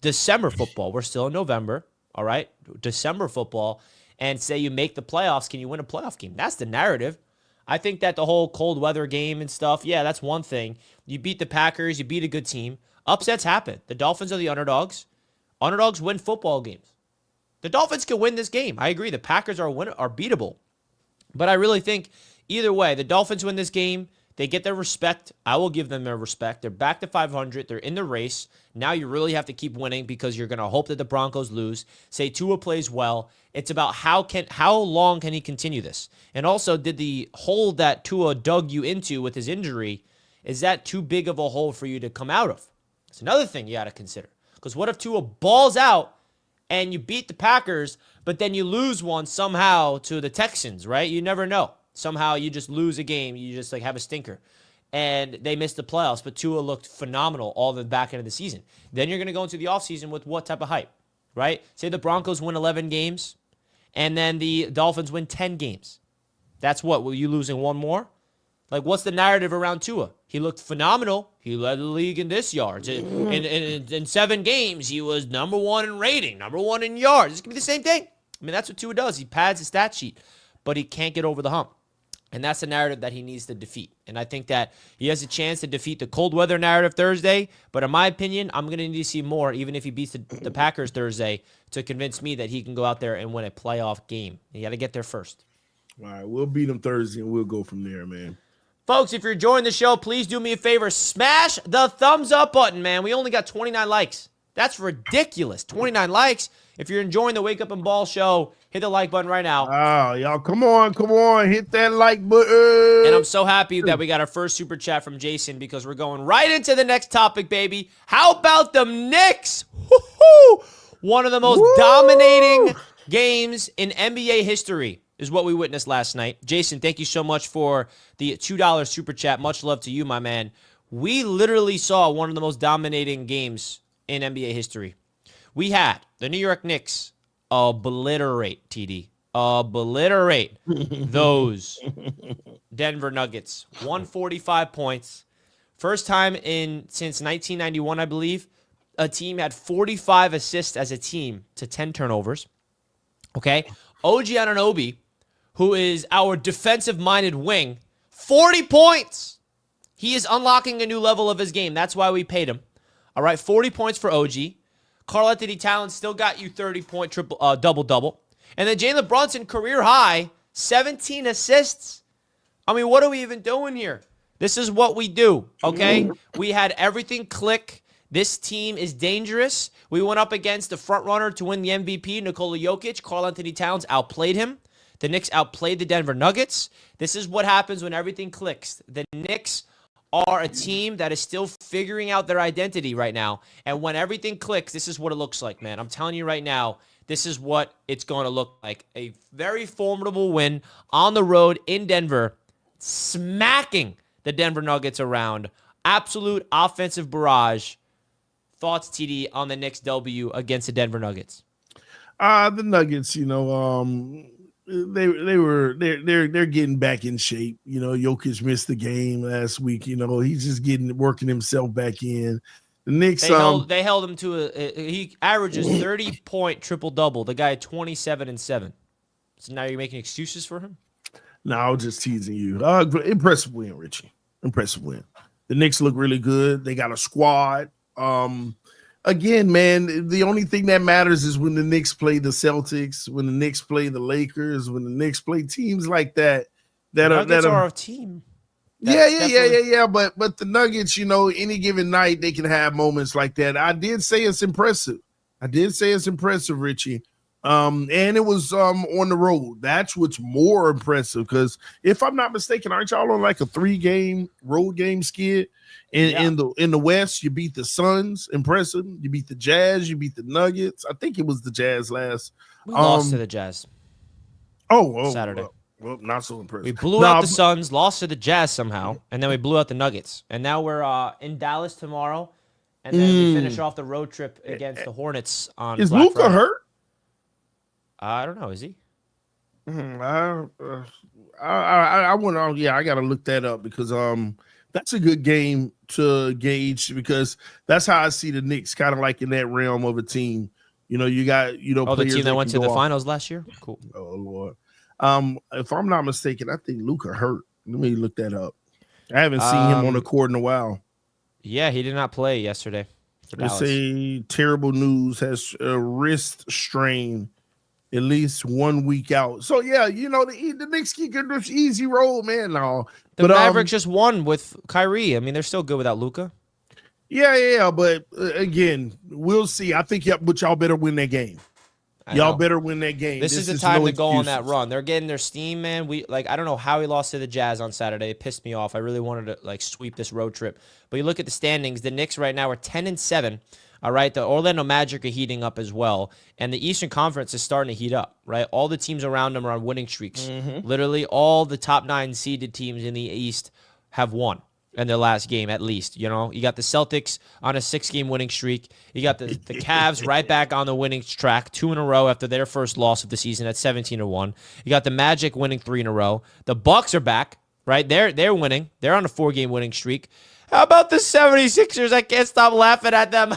December football. We're still in November, all right? December football. And say you make the playoffs, can you win a playoff game? That's the narrative. I think that the whole cold weather game and stuff, yeah, that's one thing. You beat the Packers, you beat a good team. Upsets happen. The Dolphins are the underdogs. Underdogs win football games. The Dolphins can win this game. I agree. The Packers are beatable. But I really think either way, the Dolphins win this game. They get their respect. I will give them their respect. They're back to 500. They're in the race. Now you really have to keep winning because you're going to hope that the Broncos lose. Say Tua plays well. It's about how long can he continue this? And also, did the hole that Tua dug you into with his injury, is that too big of a hole for you to come out of? It's another thing you got to consider. Because what if Tua balls out and you beat the Packers, but then you lose one somehow to the Texans, right? You never know. Somehow you just lose a game. You just have a stinker. And they missed the playoffs, but Tua looked phenomenal all the back end of the season. Then you're going to go into the offseason with what type of hype, right? Say the Broncos win 11 games, and then the Dolphins win 10 games. That's what? Will you losing one more? Like, what's the narrative around Tua? He looked phenomenal. He led the league in this yards. In 7 games, he was number 1 in rating, number 1 in yards. It's going to be the same thing. I mean, that's what Tua does. He pads his stat sheet, but he can't get over the hump. And that's the narrative that he needs to defeat. And I think that he has a chance to defeat the cold weather narrative Thursday. But in my opinion, I'm going to need to see more, even if he beats the Packers Thursday, to convince me that he can go out there and win a playoff game. You got to get there first. All right, we'll beat them Thursday, and we'll go from there, man. Folks, if you're enjoying the show, please do me a favor. Smash the thumbs up button, man. We only got 29 likes. That's ridiculous. 29 likes. If you're enjoying the Wake Up and Ball show, hit the like button right now. Oh, y'all, come on. Hit that like button. And I'm so happy that we got our first super chat from Jason because we're going right into the next topic, baby. How about the Knicks? Woo-hoo! One of the most dominating games in NBA history is what we witnessed last night. Jason, thank you so much for the $2 super chat. Much love to you, my man. We literally saw one of the most dominating games in NBA history. We had the New York Knicks obliterate, TD. Obliterate those Denver Nuggets. 145 points. First time since 1991, I believe, a team had 45 assists as a team to 10 turnovers. Okay? OG Anunoby, who is our defensive-minded wing, 40 points. He is unlocking a new level of his game. That's why we paid him. All right, 40 points for OG. Karl-Anthony Towns still got you 30-point double-double. And then Jalen Brunson, career high, 17 assists. I mean, what are we even doing here? This is what we do, okay? We had everything click. This team is dangerous. We went up against the front-runner to win the MVP, Nikola Jokic. Karl-Anthony Towns outplayed him. The Knicks outplayed the Denver Nuggets. This is what happens when everything clicks. The Knicks are a team that is still figuring out their identity right now. And when everything clicks, this is what it looks like, man. I'm telling you right now, this is what it's going to look like. A very formidable win on the road in Denver, smacking the Denver Nuggets around. Absolute offensive barrage. Thoughts, TD, on the Knicks W against the Denver Nuggets? The Nuggets, they're getting back in shape. You know, Jokic missed the game last week. You know, he's just working himself back in. The Knicks, they held him to he averages 30-point triple-double. The guy had 27 and 7. So now you're making excuses for him? No, I was just teasing you. Impressive win, Richie. Impressive win. The Knicks look really good. They got a squad. Again, man, the only thing that matters is when the Knicks play the Celtics, when the Knicks play the Lakers, when the Knicks play teams like that. Nuggets are a team. Yeah. But the Nuggets, you know, any given night they can have moments like that. I did say it's impressive, Richie. And it was on the road. That's what's more impressive because if I'm not mistaken, aren't y'all on like a 3-game road game skid? In the West, you beat the Suns, impressive. You beat the Jazz, you beat the Nuggets. I think it was the Jazz last. We lost to the Jazz. Saturday. Well, not so impressive. We blew out the Suns, lost to the Jazz somehow, and then we blew out the Nuggets. And now we're in Dallas tomorrow, and then we finish off the road trip against the Hornets on Is Black Luka Friday. hurt? I don't know. Is he? I want to. Yeah, I got to look that up because that's a good game to gauge because that's how I see the Knicks kind of like in that realm of a team. You know, you got the team that went to the finals last year. Cool. Oh Lord. If I'm not mistaken, I think Luka hurt. Let me look that up. I haven't seen him on the court in a while. Yeah, he did not play yesterday for Dallas. They say terrible news, has a wrist strain, at least 1 week out. So yeah, you know the Knicks keep getting this easy roll, man. No, the Mavericks just won with Kyrie. I mean, they're still good without Luka. Yeah. But again, we'll see. I think y'all better win that game. Y'all better win that game. This is the time to go on that run. They're getting their steam, man. I don't know how he lost to the Jazz on Saturday. It pissed me off. I really wanted to sweep this road trip. But you look at the standings, the Knicks right now are 10-7. All right, the Orlando Magic are heating up as well, and the Eastern Conference is starting to heat up, right? All the teams around them are on winning streaks. Literally all the top 9 seeded teams in the East have won in their last game at least. You know, you got the Celtics on a 6-game winning streak. You got the Cavs right back on the winning track, 2 in a row after their first loss of the season at 17-1. You got the Magic winning 3 in a row. The Bucks are back, right? They're winning. They're on a 4-game winning streak. How about the 76ers? I can't stop laughing at them. The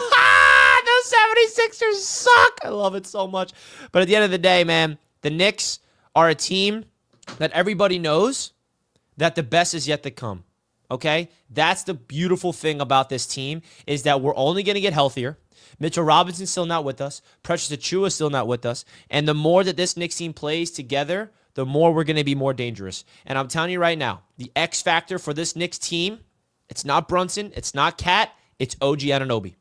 76ers suck. I love it so much. But at the end of the day, man, the Knicks are a team that everybody knows that the best is yet to come. Okay? That's the beautiful thing about this team is that we're only going to get healthier. Mitchell Robinson's still not with us. Precious Achiuwa is still not with us. And the more that this Knicks team plays together, the more we're going to be more dangerous. And I'm telling you right now, the X factor for this Knicks team, it's not Brunson, it's not Cat, it's OG Anunoby.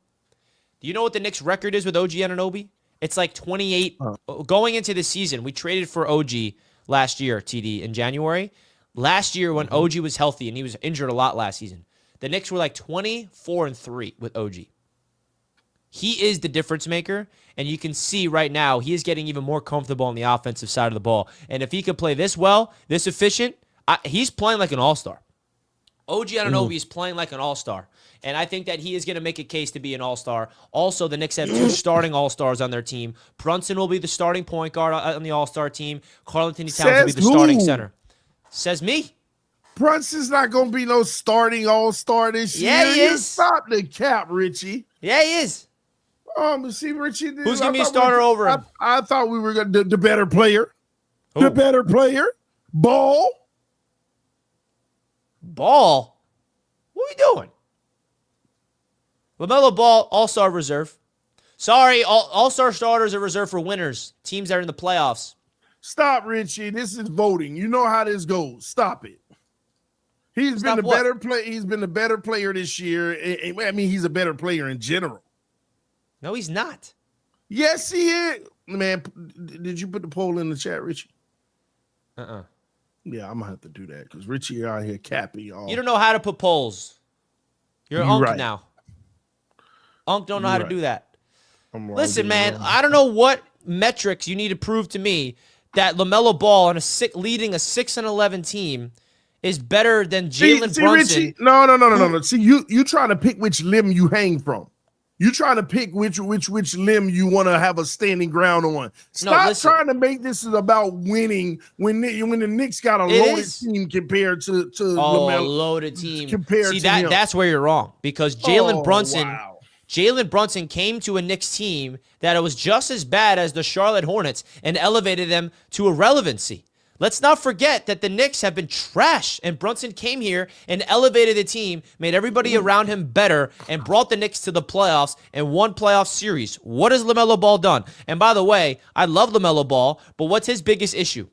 Do you know what the Knicks record is with OG Anunoby? It's like 28. Going into the season, we traded for OG last year, TD, in January. Last year when OG was healthy, and he was injured a lot last season, the Knicks were like 24-3 with OG. He is the difference maker, and you can see right now he is getting even more comfortable on the offensive side of the ball. And if he could play this well, this efficient, he's playing like an all-star. OG Anunoby is playing like an all-star, and I think that he is going to make a case to be an all-star. Also, the Knicks have 2 starting all-stars on their team. Brunson will be the starting point guard on the all-star team. Karl-Anthony Towns will be the starting center. Says me. Brunson's not going to be no starting all-star this year. Yeah, he is. Stop the cap, Richie. Yeah, he is. See, Richie. Who's going to be a starter over him? I thought we were going to the better player. Who? The better player. Ball. Ball? What are we doing? LaMelo Ball, all-star reserve. Sorry, all-star starters are reserved for winners. Teams that are in the playoffs. Stop, Richie. This is voting. You know how this goes. Stop it. He's been the better player. He's been the better player this year. I mean, he's a better player in general. No, he's not. Yes, he is. Man, did you put the poll in the chat, Richie? Yeah, I'm gonna have to do that because Richie out here capping all. You don't know how to put polls. You're Unk right now. Unk don't know how to do that. Listen, man, I don't know what metrics you need to prove to me that LaMelo Ball on leading a 6-11 team is better than Jalen Brunson. Richie, no. See, you trying to pick which limb you hang from. You trying to pick which limb you want to have a standing ground on. Stop trying to make this about winning when the Knicks got a loaded team compared to Lamelo. Loaded team. See, that's where you're wrong, because Jalen Brunson came to a Knicks team that it was just as bad as the Charlotte Hornets and elevated them to irrelevancy. Let's not forget that the Knicks have been trash, and Brunson came here and elevated the team, made everybody around him better, and brought the Knicks to the playoffs and won playoff series. What has LaMelo Ball done? And by the way, I love LaMelo Ball, but what's his biggest issue?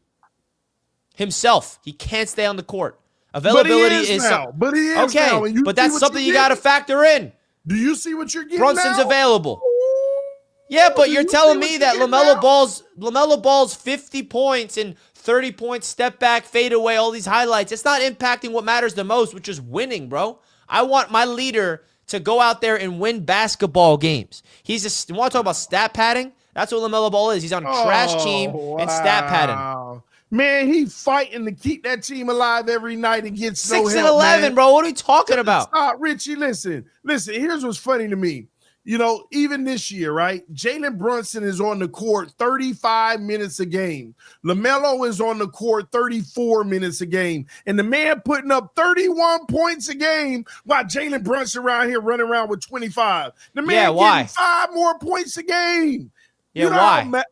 Himself. He can't stay on the court. Availability is now. But he is okay, now. But that's something you got to factor in. Do you see what you're getting Brunson's now? available. Yeah, but you're telling me that LaMelo Ball's 50 points and 30-point step back, fade away, all these highlights. It's not impacting what matters the most, which is winning, bro. I want my leader to go out there and win basketball games. You want to talk about stat padding? That's what LaMelo Ball is. He's on a trash team and stat padding. Man, he's fighting to keep that team alive every night against 6-11, bro. What are we talking about? Stop, Richie. Listen. Here's what's funny to me. You know, even this year, right? Jalen Brunson is on the court 35 minutes a game. LaMelo is on the court 34 minutes a game. And the man putting up 31 points a game while Jalen Brunson around here running around with 25. The man getting 5 more points a game. Yeah, why?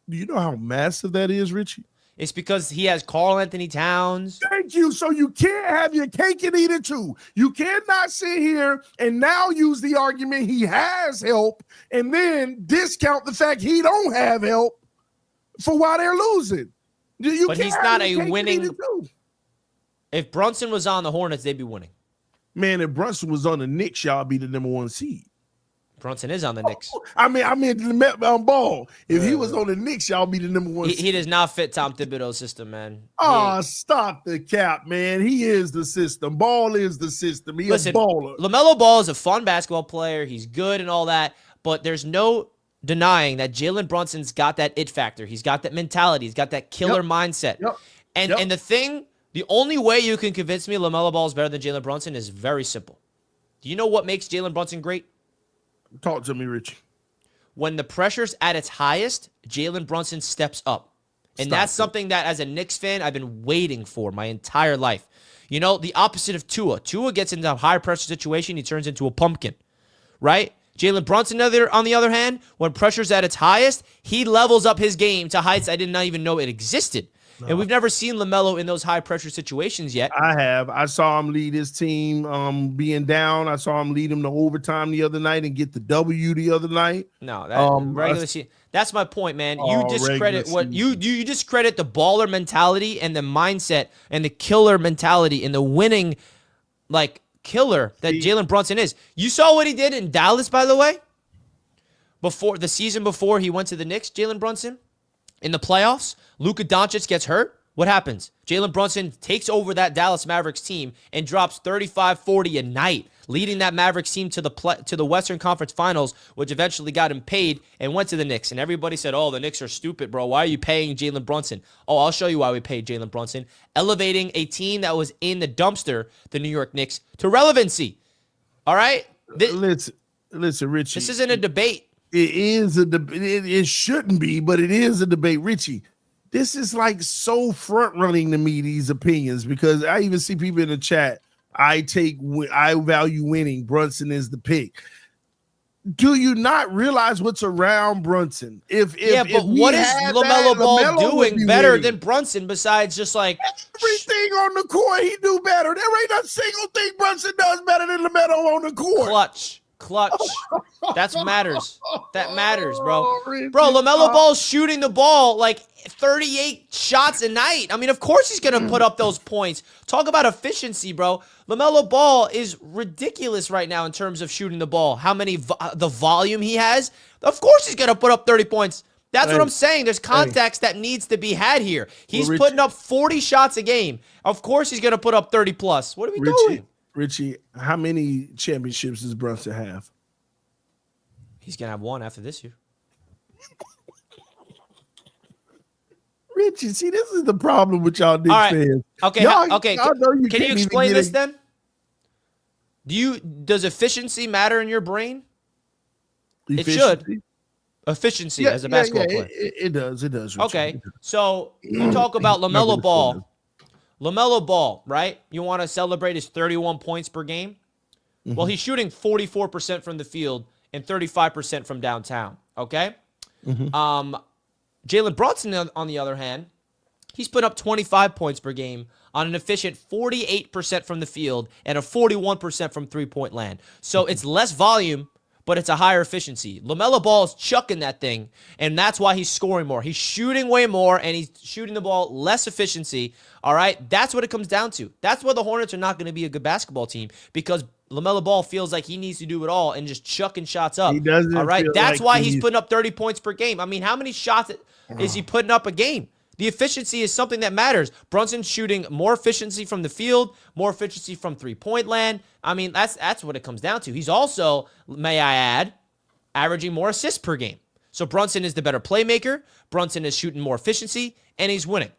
Do you know how massive that is, Richie? It's because he has Karl Anthony Towns. Thank you. So you can't have your cake and eat it too. You cannot sit here and now use the argument he has help and then discount the fact he don't have help for why they're losing. But he's not a winning. If Brunson was on the Hornets, they'd be winning. Man, if Brunson was on the Knicks, y'all be the number 1 seed. Brunson is on the Knicks. I mean, Ball. If he was on the Knicks, y'all be the number 1 seed. He does not fit Tom Thibodeau's system, man. Stop the cap, man. He is the system. Ball is the system. He's a baller. LaMelo Ball is a fun basketball player. He's good and all that, but there's no denying that Jalen Brunson's got that it factor. He's got that mentality. He's got that killer mindset. And the only way you can convince me LaMelo Ball is better than Jalen Brunson is very simple. Do you know what makes Jalen Brunson great? Talk to me, Richie. When the pressure's at its highest, Jalen Brunson steps up. And that's something that, as a Knicks fan, I've been waiting for my entire life. You know, the opposite of Tua. Tua gets into a high-pressure situation, he turns into a pumpkin, right? Jalen Brunson, on the other hand, when pressure's at its highest, he levels up his game to heights I did not even know it existed. No. And we've never seen LaMelo in those high-pressure situations yet. I have. I saw him lead his team being down. I saw him lead him to overtime the other night and get the W the other night. No, regular season. That's my point, man. You discredit you discredit the baller mentality and the mindset and the killer mentality and the winning killer that Jalen Brunson is. You saw what he did in Dallas, by the way. Before the season before he went to the Knicks, Jalen Brunson. In the playoffs, Luka Doncic gets hurt. What happens? Jalen Brunson takes over that Dallas Mavericks team and drops 35-40 a night, leading that Mavericks team to the Western Conference Finals, which eventually got him paid and went to the Knicks. And everybody said, oh, the Knicks are stupid, bro. Why are you paying Jalen Brunson? Oh, I'll show you why we paid Jalen Brunson. Elevating a team that was in the dumpster, the New York Knicks, to relevancy. All right? Listen, Richie. This isn't a debate. It is a debate. It shouldn't be, but it is a debate, Richie. This is so front running to me, these opinions, because I even see people in the chat. I value winning. Brunson is the pick. Do you not realize what's around Brunson? But what is LaMelo Ball doing better than Brunson besides just everything on the court he do better? There ain't a single thing Brunson does better than LaMelo on the court. Clutch. That matters, bro. Bro, LaMelo Ball's shooting the ball 38 shots a night. I mean, of course he's going to put up those points. Talk about efficiency, bro. LaMelo Ball is ridiculous right now in terms of shooting the ball. How many, the volume he has. Of course he's going to put up 30 points. That's what I'm saying. There's context that needs to be had here. He's putting up 40 shots a game. Of course he's going to put up 30 plus. What are we doing? Richie, how many championships does Brunson have? He's going to have one after this year. Richie, see, this is the problem with y'all Knicks fans. Okay, okay. Can you explain this then? Does efficiency matter in your brain? It should. Efficiency as a basketball player. It does. It does. Richard. Okay. So you talk about LaMelo Ball. LaMelo Ball, right? You want to celebrate his 31 points per game? Mm-hmm. Well, he's shooting 44% from the field and 35% from downtown. Okay. Mm-hmm. Jalen Brunson, on the other hand, he's put up 25 points per game on an efficient 48% from the field and a 41% from three-point land. So it's less volume, but it's a higher efficiency. LaMelo Ball is chucking that thing, and that's why he's scoring more. He's shooting way more, and he's shooting the ball less efficiency, all right? That's what it comes down to. That's why the Hornets are not going to be a good basketball team, because LaMelo Ball feels like he needs to do it all and just chucking shots up. He doesn't. All right, that's like why he's putting up 30 points per game. I mean, how many shots is he putting up a game? The efficiency is something that matters. Brunson's shooting more efficiency from the field, more efficiency from three-point land. I mean, that's what it comes down to. He's also, may I add, averaging more assists per game. So Brunson is the better playmaker. Brunson is shooting more efficiency, and he's winning.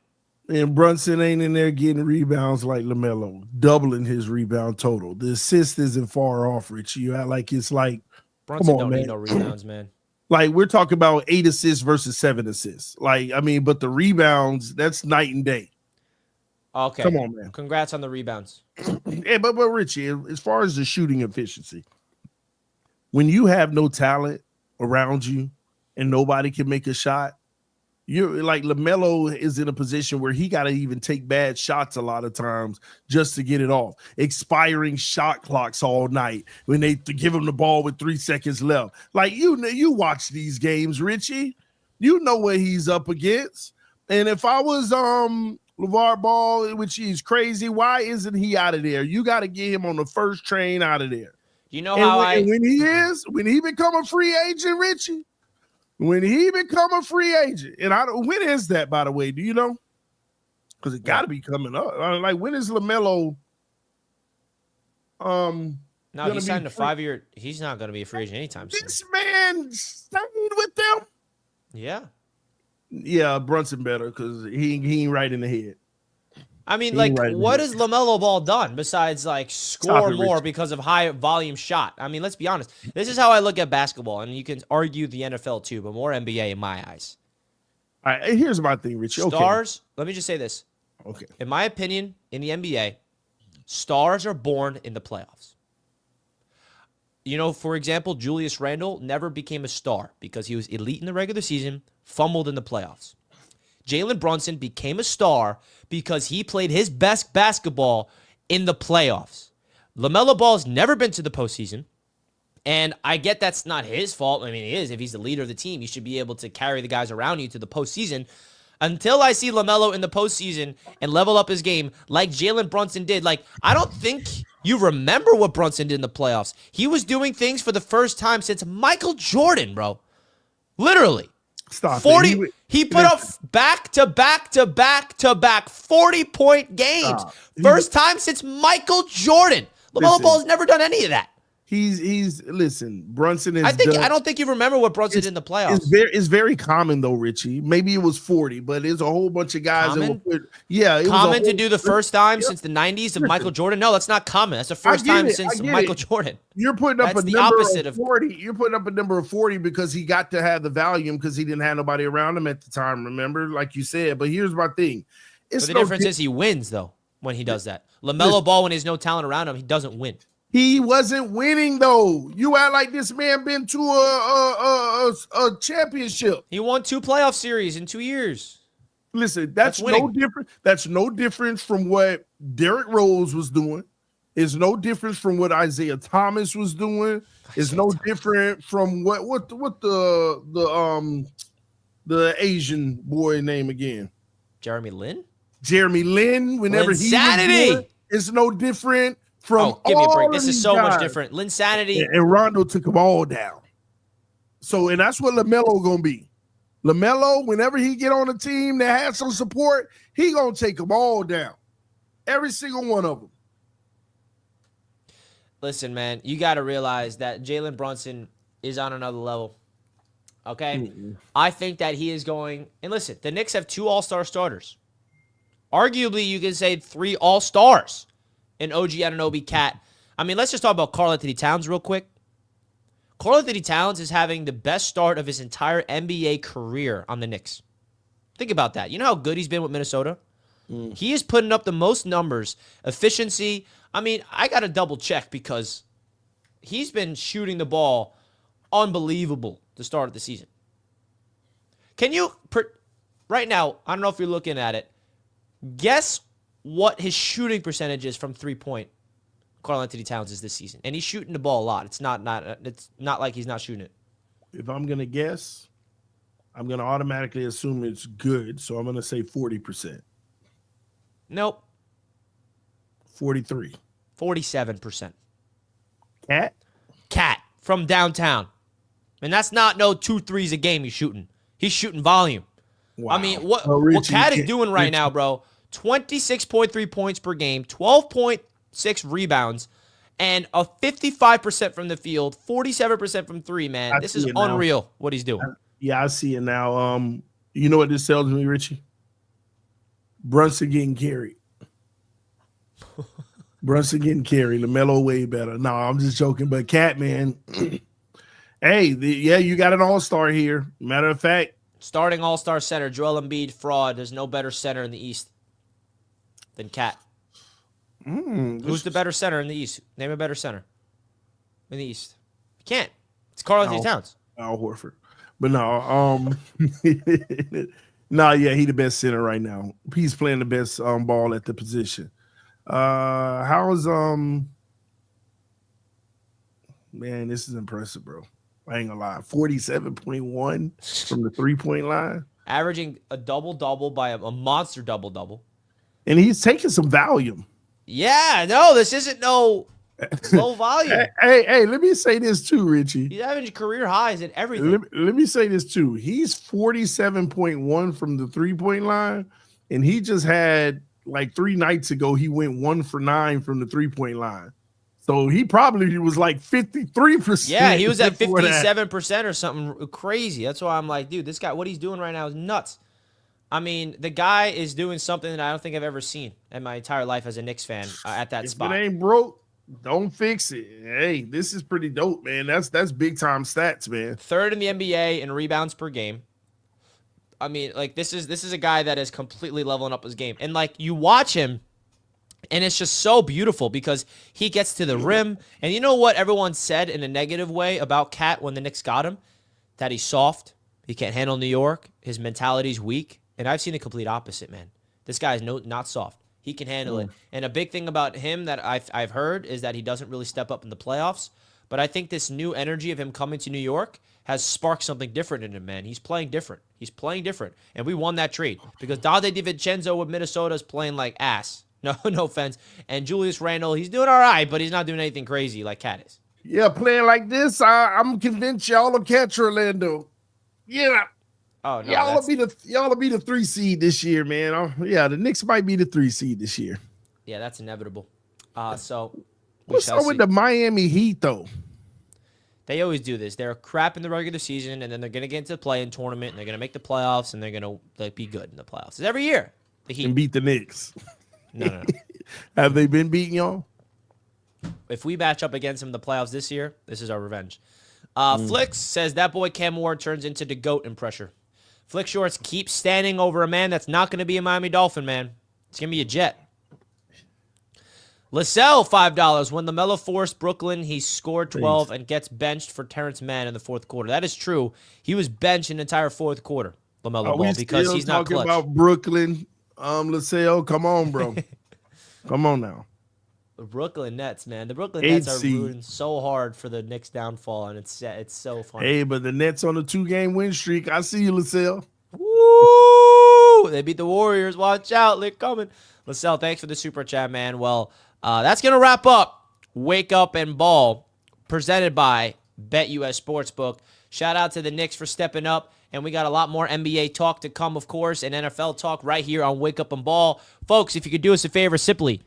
And Brunson ain't in there getting rebounds like LaMelo, doubling his rebound total. The assist isn't far off, Richie. You act like it's like, Brunson don't need no rebounds, man. Like, we're talking about 8 assists versus 7 assists. Like, I mean, but the rebounds, that's night and day. Okay. Come on, man. Congrats on the rebounds. Yeah, but Richie, as far as the shooting efficiency, when you have no talent around you and nobody can make a shot, you're like LaMelo is in a position where he got to even take bad shots a lot of times just to get it off. Expiring shot clocks all night when they give him the ball with 3 seconds left. Like, you watch these games, Richie. You know what he's up against. And if I was LeVar Ball, which he's crazy, why isn't he out of there? You got to get him on the first train out of there. You know how when he become a free agent, Richie. When he become a free agent, and when is that, by the way? Do you know? Because it got to be coming up. Like, when is LaMelo? No, he signed a 5-year. He's not going to be a free agent anytime soon. This man stayed with them. Yeah, Brunson better because he ain't right in the head. I mean, like, what has LaMelo Ball done besides, like, score more because of high volume shot? I mean, let's be honest. This is how I look at basketball, and you can argue the NFL too, but more NBA in my eyes. All right, here's my thing, Richie. Stars, let me just say this. Okay. In my opinion, in the NBA, stars are born in the playoffs. You know, for example, Julius Randle never became a star because he was elite in the regular season, fumbled in the playoffs. Jalen Brunson became a star because he played his best basketball in the playoffs. LaMelo Ball's never been to the postseason, and I get that's not his fault. I mean, it is. If he's the leader of the team, you should be able to carry the guys around you to the postseason. Until I see LaMelo in the postseason and level up his game like Jalen Brunson did. Like, I don't think you remember what Brunson did in the playoffs. He was doing things for the first time since Michael Jordan, bro. Literally. Stop 40. He put up back-to-back 40-point games. First time since Michael Jordan. LaMelo Ball's never done any of that. Listen, Brunson is. I don't think you remember what Brunson did in the playoffs. It's very common though, Richie. Maybe it was 40, but there's a whole bunch of guys. Common to do the first time since the 90s of Michael Jordan. No, that's not common. That's the first time since Michael Jordan. You're putting up the opposite of 40. You're putting up a number of 40 because he got to have the volume because he didn't have nobody around him at the time. Remember, like you said. But here's my thing. But the difference is he wins though when he does that. LaMelo Ball, when there's no talent around him, he doesn't win. He wasn't winning though. You act like this man been to a championship. He won 2 playoff series in 2 years. Listen, that's no different. That's no difference from what Derrick Rose was doing. It's no difference from what Isaiah Thomas was doing. It's no different from what the Asian boy name again? Jeremy Lin. Whenever Linsanity. It's no different. Give me a break. This is so much different. Linsanity. And Rondo took them all down. And that's what LaMelo gonna be. LaMelo, whenever he get on a team that has some support, he gonna take them all down. Every single one of them. Listen, man, you got to realize that Jalen Brunson is on another level. Okay? Mm-hmm. I think that he is going... And listen, the Knicks have 2 all-star starters. Arguably, you can say 3 all-stars in OG Anunoby, Cat. I mean, let's just talk about Karl Anthony Towns real quick. Karl-Anthony Towns is having the best start of his entire NBA career on the Knicks. Think about that. You know how good he's been with Minnesota? He is putting up the most numbers, efficiency. I mean, I got to double check because he's been shooting the ball unbelievable to start of the season. Can you, right now, I don't know if you're looking at it, guess what his shooting percentage is from three-point Karl-Anthony Towns is this season? And he's shooting the ball a lot. It's not like he's not shooting it. If I'm going to guess, I'm going to automatically assume it's good, so I'm going to say 40%. Nope. 43. 47%. Cat from downtown. And that's not no 2 threes a game he's shooting. He's shooting volume. Wow. I mean, what Cat is doing right now, bro, 26.3 points per game, 12.6 rebounds, and a 55% from the field, 47% from three, man. This is unreal what he's doing. Yeah, I see it now. You know what this tells me, Richie? Brunson getting carried. Lamelo way better. No, I'm just joking. But Cat, man, hey, you got an all-star here. Matter of fact, starting all-star center, Joel Embiid, fraud. There's no better center in the East than Cat. Who's the better center in the East? Name a better center in the East. You can't. It's Karl-Anthony Towns. Al Horford. But no, he the best center right now. He's playing the best ball at the position. How's man, this is impressive, bro. I ain't gonna lie. 47.1 from the 3-point line. Averaging a double-double by a monster double-double. And he's taking some volume. Yeah, no, this isn't no low volume. Hey, let me say this too, Richie. He's having career highs in everything. Let me say this too. He's 47.1 from the 3-point line, and he just had like 3 nights ago, he went 1 for 9 from the 3-point line. So he probably was like 53%. Yeah, he was at 57% or something crazy. That's why I'm like, dude, this guy, what he's doing right now is nuts. I mean, the guy is doing something that I don't think I've ever seen in my entire life as a Knicks fan at that spot. If it ain't broke, don't fix it. Hey, this is pretty dope, man. That's big time stats, man. 3rd in the NBA in rebounds per game. I mean, like this is a guy that is completely leveling up his game. And like you watch him and it's just so beautiful because he gets to the rim. And you know what everyone said in a negative way about Cat when the Knicks got him? That he's soft. He can't handle New York. His mentality's weak. And I've seen the complete opposite, man. This guy is not soft. He can handle it. And a big thing about him that I've heard is that he doesn't really step up in the playoffs. But I think this new energy of him coming to New York has sparked something different in him, man. He's playing different. And we won that trade because Dante DiVincenzo with Minnesota is playing like ass. No offense. And Julius Randle, he's doing all right, but he's not doing anything crazy like Cat is. Yeah, playing like this, I'm convinced y'all will catch Orlando. Yeah. Oh no, y'all will be the 3 seed this year, man. The Knicks might be the 3 seed this year. Yeah, that's inevitable. So what's up with the Miami Heat though? They always do this. They're crap in the regular season, and then they're gonna get into the play-in tournament, and they're gonna make the playoffs, and they're gonna be good in the playoffs. It's every year. The Heat and beat the Knicks. No. Have they been beating y'all? If we match up against them in the playoffs this year, this is our revenge. Flicks says that boy Cam Ward turns into the GOAT in pressure. Flick Shorts keep standing over a man that's not going to be a Miami Dolphin, man. It's going to be a Jet. Lascelles, $5. When Lamelo forced Brooklyn, he scored 12 and gets benched for Terrence Mann in the 4th quarter. That is true. He was benched in the entire 4th quarter, LaMelo Ball, because he's not clutch. About Brooklyn, Lascelles, come on, bro. Come on now. The Brooklyn Nets, man. The Brooklyn Nets are rooting so hard for the Knicks' downfall, and it's so funny. Hey, but the Nets on a 2-game win streak. I see you, Lascelles. Woo! They beat the Warriors. Watch out. They're coming. Lascelles, thanks for the super chat, man. Well, that's going to wrap up Wake Up and Ball, presented by BetUS Sportsbook. Shout out to the Knicks for stepping up, and we got a lot more NBA talk to come, of course, and NFL talk right here on Wake Up and Ball. Folks, if you could do us a favor, simply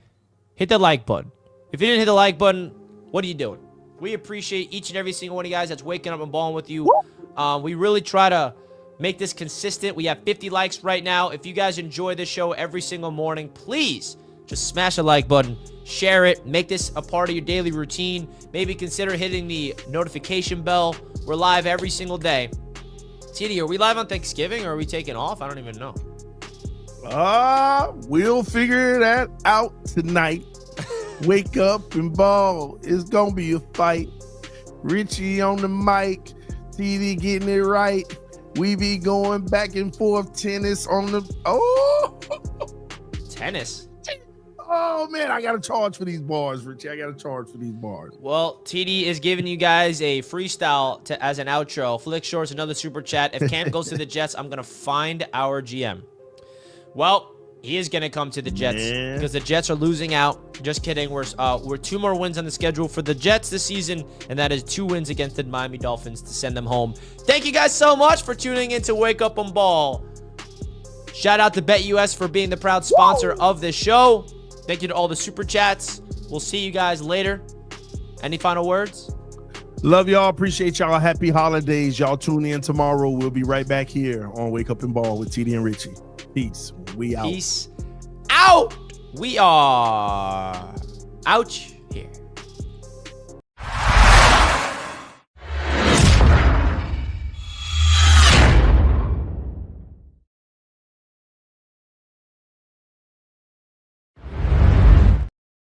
hit the like button. If you didn't hit the like button, what are you doing? We appreciate each and every single one of you guys that's waking up and balling with you. We really try to make this consistent. We have 50 likes right now. If you guys enjoy this show every single morning, please just smash the like button, share it, make this a part of your daily routine. Maybe consider hitting the notification bell. We're live every single day. TD, are we live on Thanksgiving or are we taking off? I don't even know. We'll figure that out tonight. Wake up and ball. It's gonna be a fight. Richie on the mic. TD getting it right. We be going back and forth. Tennis on the Tennis. Oh man, I gotta charge for these bars, Richie. I gotta charge for these bars. Well, TD is giving you guys a freestyle as an outro. Flick Shorts, another super chat. If Cam goes to the Jets, I'm gonna find our GM. Well, he is going to come to the Jets because the Jets are losing out. Just kidding. We're 2 more wins on the schedule for the Jets this season, and that is 2 wins against the Miami Dolphins to send them home. Thank you guys so much for tuning in to Wake Up and Ball. Shout out to BetUS for being the proud sponsor of this show. Thank you to all the super chats. We'll see you guys later. Any final words? Love y'all. Appreciate y'all. Happy holidays. Y'all tune in tomorrow. We'll be right back here on Wake Up and Ball with TD and Richie. Peace. We out. Peace out. We are out here.